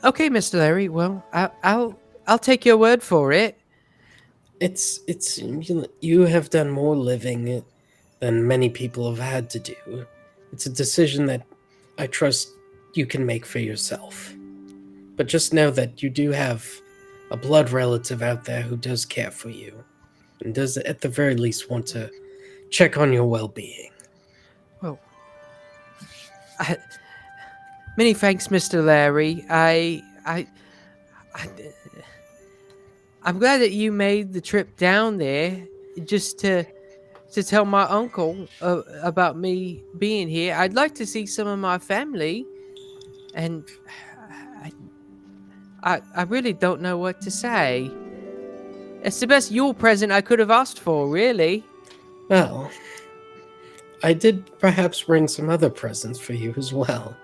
okay, Mr. Larry. Well, I'll take your word for it." It's you have done more living than many people have had to do. It's a decision that I trust you can make for yourself. But just know that you do have a blood relative out there who does care for you and does at the very least want to check on your well-being. Well, many thanks, Mr. Larry. I'm glad that you made the trip down there just to tell my uncle about me being here. I'd like to see some of my family, and I really don't know what to say. It's the best Yule present I could have asked for, really. Well, I did perhaps bring some other presents for you as well.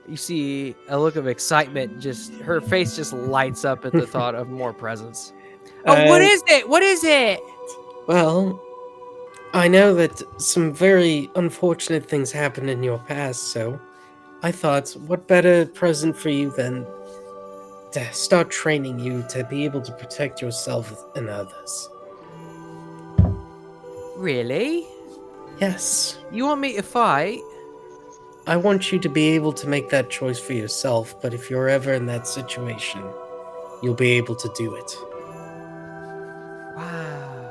You see a look of excitement, her face just lights up at the thought of more presents. Oh, what is it? What is it? Well, I know that some very unfortunate things happened in your past, so I thought, what better present for you than to start training you to be able to protect yourself and others. Really? Yes. You want me to fight? I want you to be able to make that choice for yourself, but if you're ever in that situation, you'll be able to do it. Wow.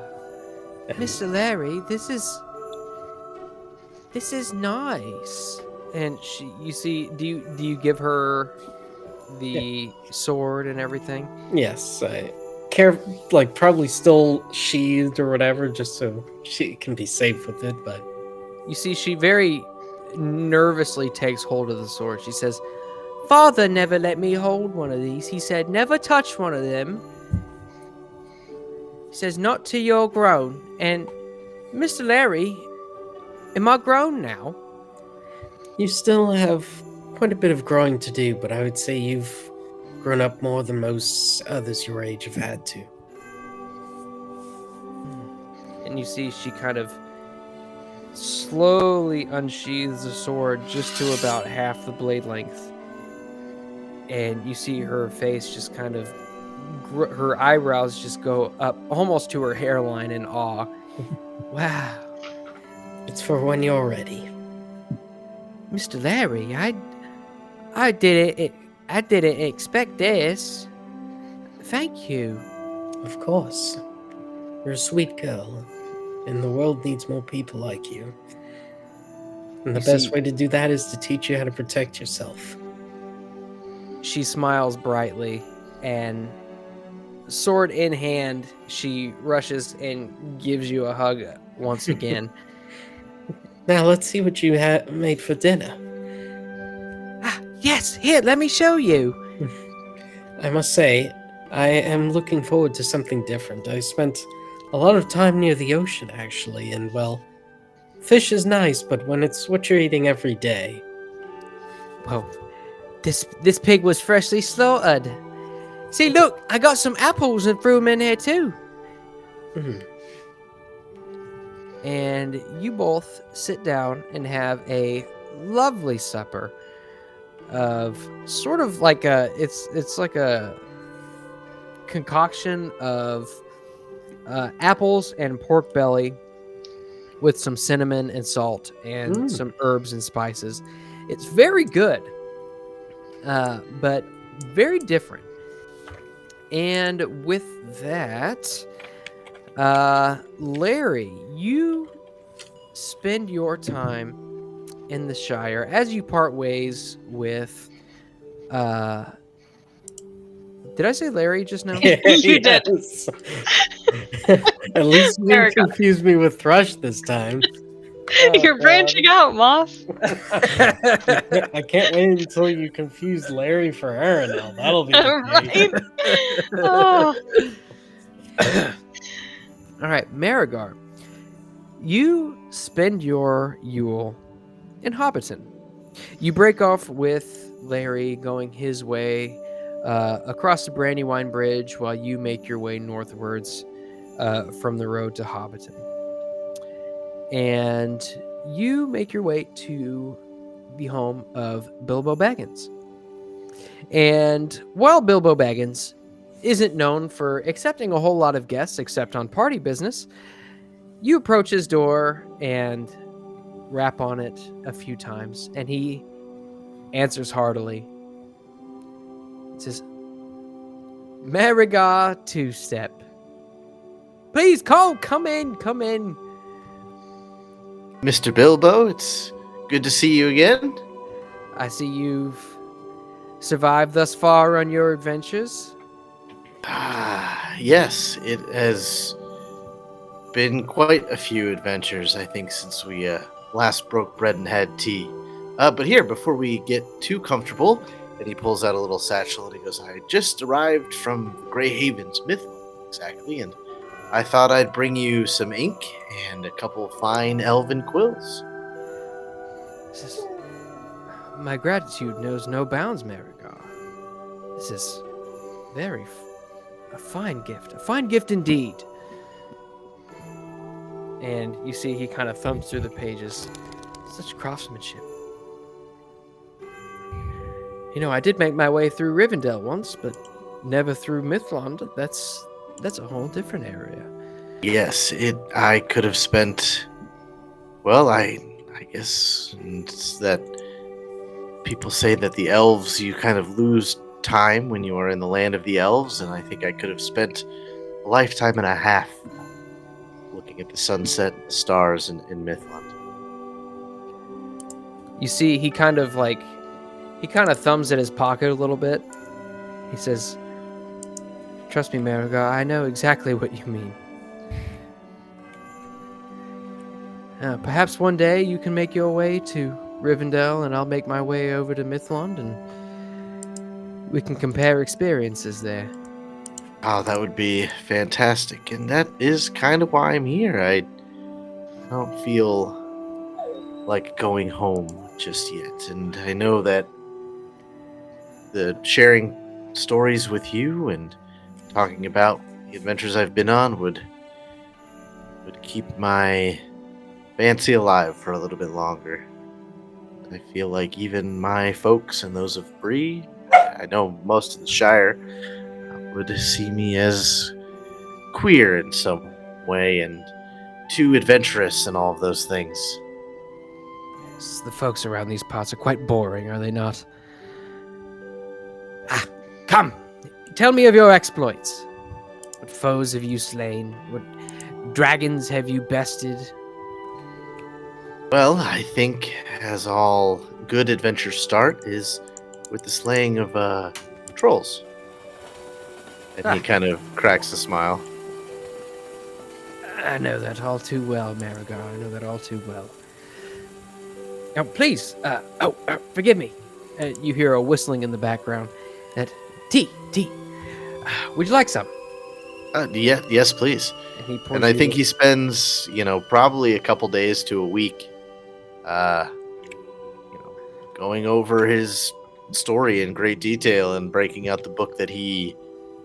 Mr. Larry, this is nice. And you see, do you give her the sword and everything? Yes, I probably still sheathed or whatever, just so she can be safe with it, but... You see, she very nervously takes hold of the sword. She says, "Father never let me hold one of these. He said, never touch one of them. He says, not till you're grown." And Mr. Larry, am I grown now? You still have quite a bit of growing to do, but I would say you've grown up more than most others your age have had to. And you see she kind of slowly unsheathes the sword just to about half the blade length. And you see her face just kind of, her eyebrows just go up almost to her hairline in awe. Wow. It's for when you're ready. Mr. Larry, I didn't expect this. Thank you. Of course. You're a sweet girl, and the world needs more people like you. And the You best see- way to do that is to teach you how to protect yourself. She smiles brightly, and sword in hand, she rushes and gives you a hug once again. Now let's see what you made for dinner. Yes, here, let me show you. I must say, I am looking forward to something different. I spent a lot of time near the ocean, actually, and well, fish is nice, but when it's what you're eating every day. Well, this pig was freshly slaughtered. See, look, I got some apples and threw them in here too. Hmm. And you both sit down and have a lovely supper of sort of like it's like a concoction of apples and pork belly with some cinnamon and salt and some herbs and spices. It's very good, but very different. And with that, Larry, you spend your time in the Shire as you part ways with. Did I say Larry just now? You did. At least you There we didn't go. confuse me with Thrush this time. You're branching out, Moss. I can't wait until you confuse Larry for Aranel. That'll be the day. Right? Oh. All right, Miragar, you spend your Yule in Hobbiton. You break off with Larry going his way across the Brandywine Bridge while you make your way northwards from the road to Hobbiton. And you make your way to the home of Bilbo Baggins. And while Bilbo Baggins isn't known for accepting a whole lot of guests except on party business, you approach his door and rap on it a few times, and he answers heartily. It says, Miragar two-step. Please, Cole, come in. Mr. Bilbo, it's good to see you again. I see you've survived thus far on your adventures. Yes, it has been quite a few adventures, I think, since we last broke bread and had tea. But here, before we get too comfortable, and he pulls out a little satchel and he goes, I just arrived from Grey Havens, Mithlond, exactly, and I thought I'd bring you some ink and a couple fine elven quills. Says, my gratitude knows no bounds, Miragar. This is a fine gift indeed. And you see he kind of thumbs through the pages. Such craftsmanship. You know, I did make my way through Rivendell once, but never through Mithlond. That's a whole different area. Yes, I could have spent. Well, I guess it's that people say that the elves, you kind of lose time when you are in the land of the elves, and I think I could have spent a lifetime and a half looking at the sunset and the stars in Mithlond. You see, he kind of thumbs at his pocket a little bit. He says, trust me, Miragar, I know exactly what you mean. Perhaps one day you can make your way to Rivendell and I'll make my way over to Mithlond and we can compare experiences there. Oh, that would be fantastic. And that is kind of why I'm here. I don't feel like going home just yet. And I know that the sharing stories with you and talking about the adventures I've been on would keep my fancy alive for a little bit longer. I feel like even my folks and those of Bree, I know most of the Shire, would see me as queer in some way, and too adventurous and all of those things. Yes, the folks around these parts are quite boring, are they not? Ah, come! Tell me of your exploits. What foes have you slain? What dragons have you bested? Well, I think as all good adventures start is with the slaying of trolls. And he kind of cracks a smile. I know that all too well, Miragar. I know that all too well. Now, please, forgive me. You hear a whistling in the background. Tea. Would you like some? Yes, please. And he pours And I you think a- he spends, probably a couple days to a week, going over his story in great detail and breaking out the book that he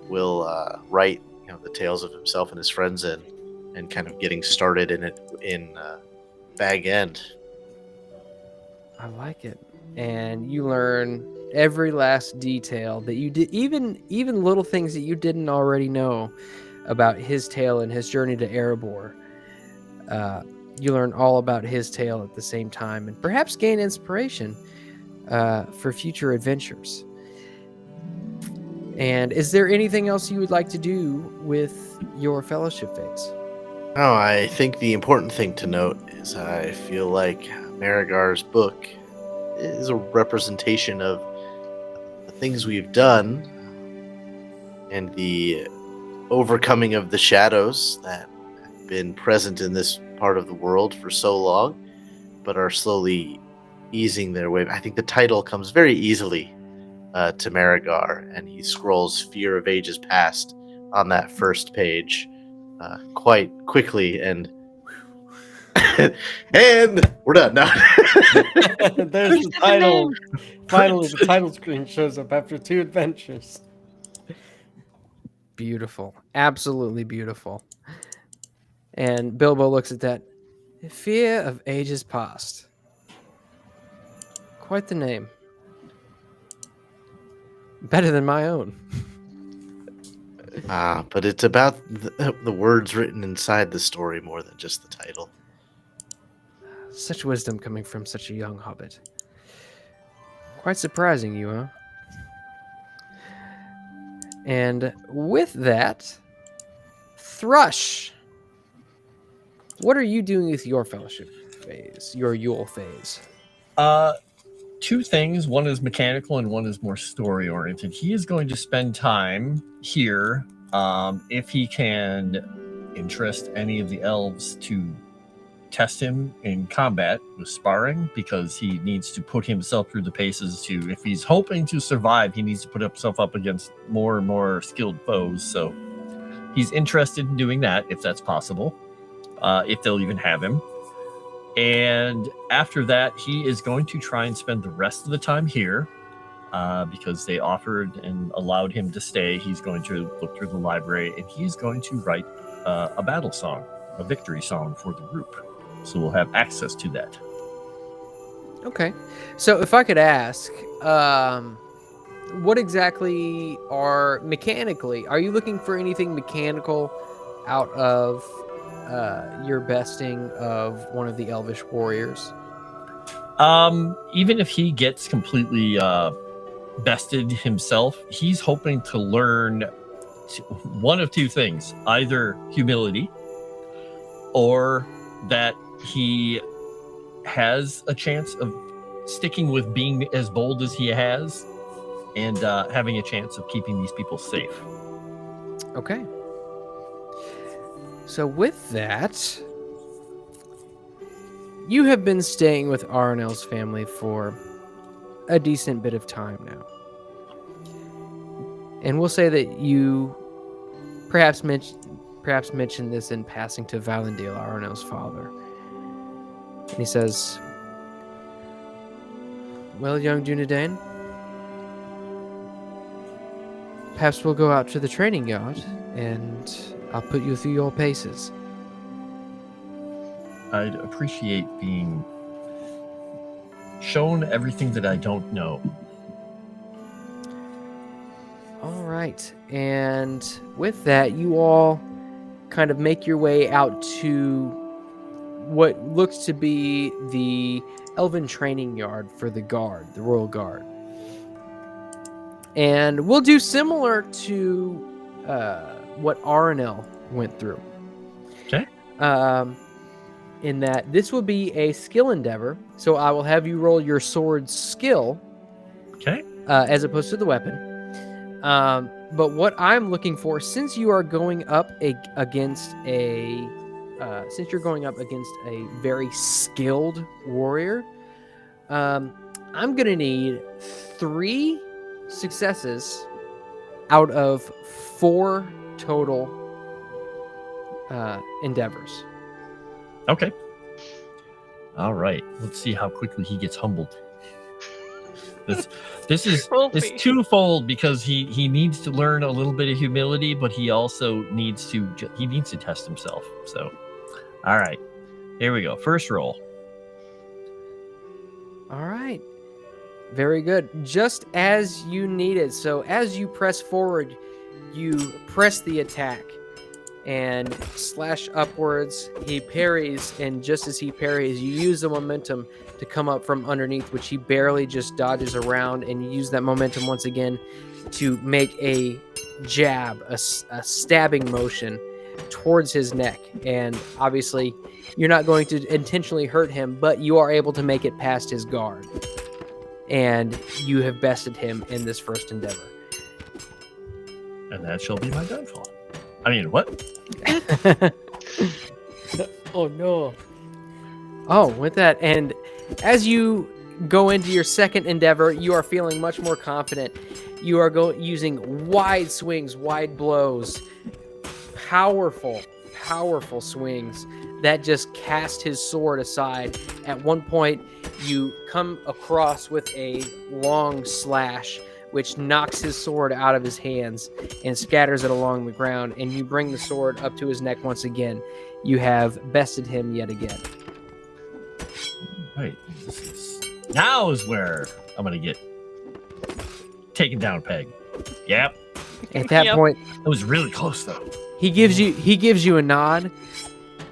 will write, the tales of himself and his friends in, and kind of getting started in it in Bag End. I like it. And you learn every last detail that you did, even little things that you didn't already know about his tale and his journey to Erebor. You learn all about his tale at the same time, and perhaps gain inspiration for future adventures. And is there anything else you would like to do with your fellowship phase? Oh, I think the important thing to note is I feel like Miragar's book is a representation of the things we've done and the overcoming of the shadows that have been present in this part of the world for so long, but are slowly easing their way. I think the title comes very easily to Miragar, and he scrolls Fear of Ages Past on that first page quite quickly, and and we're done now. There's the title. Finally, the title screen shows up after 2 adventures. Beautiful. Absolutely beautiful. And Bilbo looks at that. Fear of Ages Past. Quite the name. Better than my own. But it's about the words written inside the story more than just the title. Such wisdom coming from such a young hobbit. Quite surprising, you, huh? And with that, Thrush, what are you doing with your fellowship phase, your Yule phase? Two things. One is mechanical and one is more story oriented. He is going to spend time here if he can interest any of the elves to test him in combat with sparring, because he needs to put himself through the paces to, if he's hoping to survive, he needs to put himself up against more and more skilled foes. So he's interested in doing that if that's possible, if they'll even have him. And after that, he is going to try and spend the rest of the time here because they offered and allowed him to stay. He's going to look through the library, and he's going to write a battle song, a victory song for the group. So we'll have access to that. Okay. So if I could ask, what exactly are you looking for anything mechanical out of your besting of one of the elvish warriors? Even if he gets completely bested himself, he's hoping to learn one of two things: either humility, or that he has a chance of sticking with being as bold as he has, and having a chance of keeping these people safe. Okay. So with that, you have been staying with Aranel's family for a decent bit of time now. And we'll say that you perhaps mentioned this in passing to Valandil, Aranel's father. And he says, "Well, young Dunedain, perhaps we'll go out to the training yard and I'll put you through your paces." I'd appreciate being shown everything that I don't know. All right. And with that, you all kind of make your way out to what looks to be the elven training yard for the guard, the royal guard. And we'll do similar to what Aranel went through. Okay. In that this will be a skill endeavor, so I will have you roll your sword skill. Okay. As opposed to the weapon. But what I'm looking for, since you are going up against a very skilled warrior, I'm gonna need 3 successes out of 4 total endeavors. Okay. All right. Let's see how quickly he gets humbled. This is twofold because he needs to learn a little bit of humility, but he also needs to test himself. So, all right, here we go. First roll. All right, very good. Just as you needed. So as you press forward, you press the attack and slash upwards. He parries, and just as he parries, you use the momentum to come up from underneath, which he barely just dodges around, and you use that momentum once again to make a jab, a stabbing motion towards his neck. And obviously, you're not going to intentionally hurt him, but you are able to make it past his guard. And you have bested him in this first endeavor. And that shall be my downfall. I mean, what? Oh, no. Oh, with that, and as you go into your second endeavor, you are feeling much more confident. You are using wide swings, wide blows, powerful swings that just cast his sword aside. At one point, you come across with a long slash, which knocks his sword out of his hands and scatters it along the ground, and you bring the sword up to his neck once again. You have bested him yet again. Right. Now is where I'm gonna get taken down a peg. Yep. At that point, it was really close though. He gives you a nod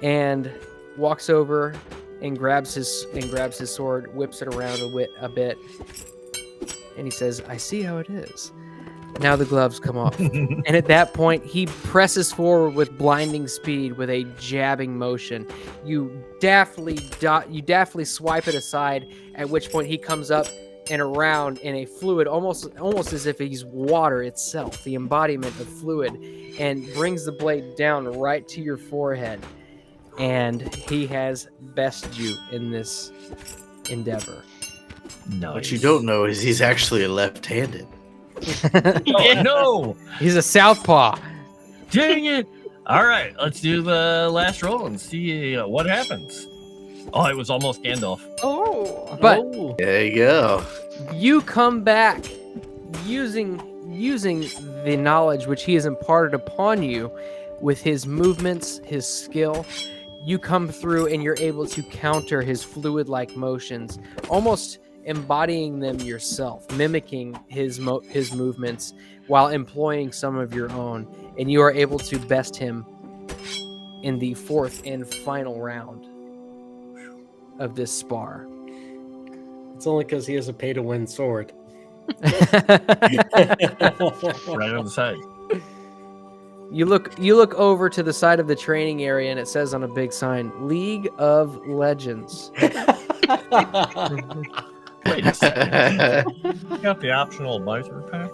and walks over and grabs his sword, whips it around a bit, and he says, "I see how it is." Now the gloves come off. And at that point, he presses forward with blinding speed with a jabbing motion. You daftly swipe it aside, at which point he comes up and around in a fluid, almost as if he's water itself, the embodiment of fluid, and brings the blade down right to your forehead. And he has bested you in this endeavor. Nice. What you don't know is he's actually left-handed. Oh, no! He's a southpaw. Dang it! All right, let's do the last roll and see what happens. Oh, it was almost Gandalf. Oh, but There you go. you come back using the knowledge which he has imparted upon you with his movements, his skill. You come through and you're able to counter his fluid-like motions, almost embodying them yourself, mimicking his movements while employing some of your own, and you are able to best him in the 4th and final round of this spar. It's only because he has a pay-to-win sword. Right on the side. You look over to the side of the training area, and it says on a big sign, "League of Legends." Wait a second. You got the optional advisor pack?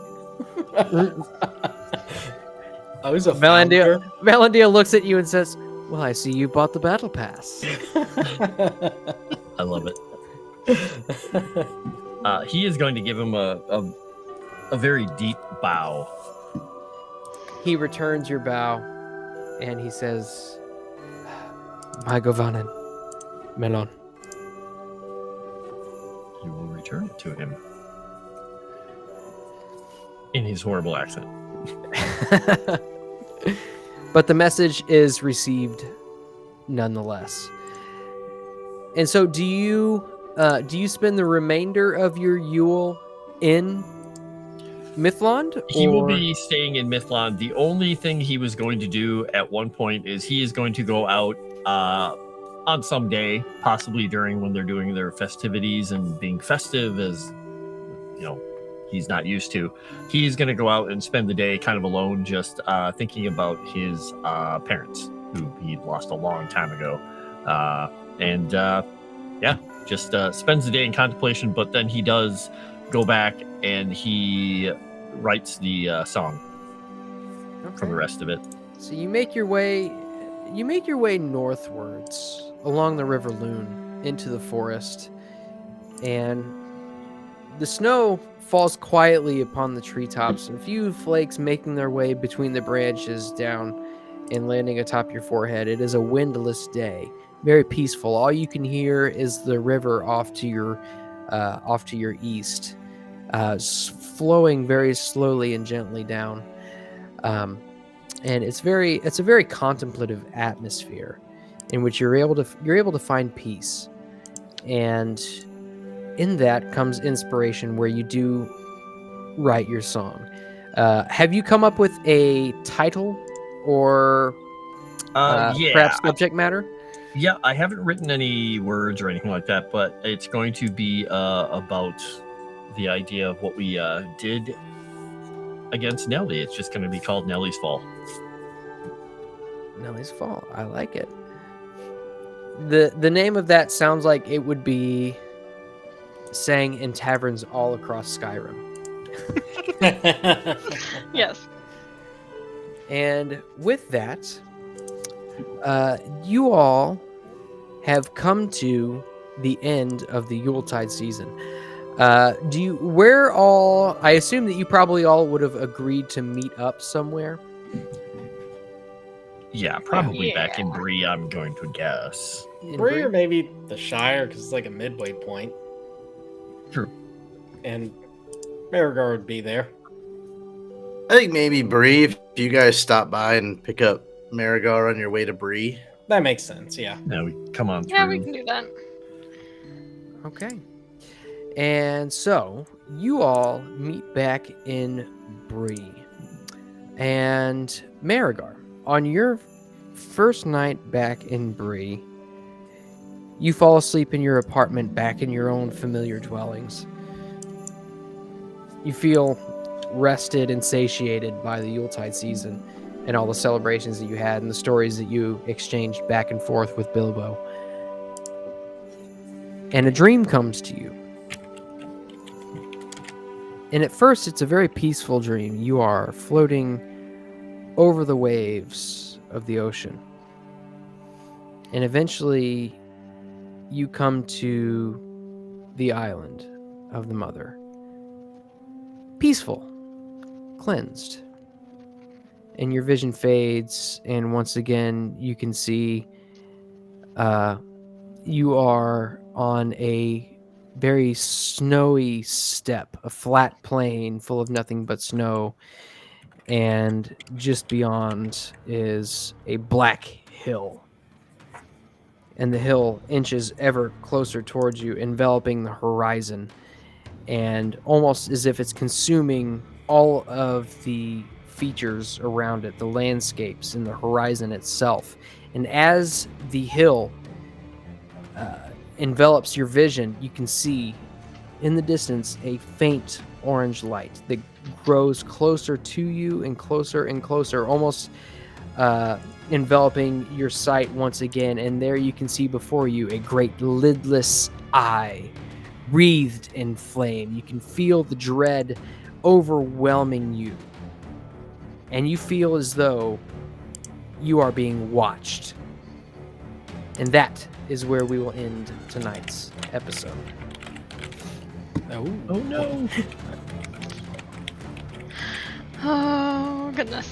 I was a Valandia looks at you and says, "Well, I see you bought the battle pass." I love it. He is going to give him a very deep bow. He returns your bow, and he says, "My Govanen, Melon." You will return it to him in his horrible accent. But the message is received nonetheless. And so do you spend the remainder of your Yule in Mithlond? He will be staying in Mithlond. The only thing he was going to do at one point is he is going to go out on some day, possibly during when they're doing their festivities and being festive, as he's not used to, he's going to go out and spend the day kind of alone, just thinking about his parents, who he lost a long time ago. Just spends the day in contemplation, but then he does go back and he writes the song for the rest of it. So you make your way northwards along the River Loon into the forest, and the snow falls quietly upon the treetops, and a few flakes making their way between the branches down and landing atop your forehead. It is a windless day, very peaceful. All you can hear is the river off to your east, flowing very slowly and gently down. And it's a very contemplative atmosphere in which you're able to find peace. And in that comes inspiration, where you do write your song. Have you come up with a title or perhaps subject matter? Yeah, I haven't written any words or anything like that, but it's going to be about the idea of what we did against Nelly. It's just going to be called Nelly's Fall. Nelly's Fall. I like it. The name of that sounds like it would be sang in taverns all across Skyrim. Yes. And with that, you all have come to the end of the Yuletide season. I assume that you probably all would have agreed to meet up somewhere. Yeah, probably back in Bree, I'm going to guess. Bree or maybe the Shire, because it's like a midway point. True. And Miragar would be there. I think maybe Bree, if you guys stop by and pick up Miragar on your way to Bree. That makes sense, yeah. Now we come on through. Yeah, we can do that. Okay. And so you all meet back in Bree. And Miragar, on your first night back in Bree, you fall asleep in your apartment back in your own familiar dwellings. You feel rested and satiated by the Yuletide season and all the celebrations that you had and the stories that you exchanged back and forth with Bilbo. And a dream comes to you. And at first, it's a very peaceful dream. You are floating over the waves of the ocean. And eventually, you come to the island of the Mother. Peaceful, cleansed. And your vision fades, and once again, you can see you are on a very snowy steppe, a flat plain full of nothing but snow, and just beyond is a black hill. And the hill inches ever closer towards you, enveloping the horizon, and almost as if it's consuming all of the features around it, the landscapes and the horizon itself. And as the hill envelops your vision, you can see in the distance a faint orange light that grows closer to you and closer, almost enveloping your sight once again. And there you can see before you a great lidless eye wreathed in flame. You can feel the dread overwhelming you, and you feel as though you are being watched. And that is where we will end tonight's episode. Oh no. Oh, goodness.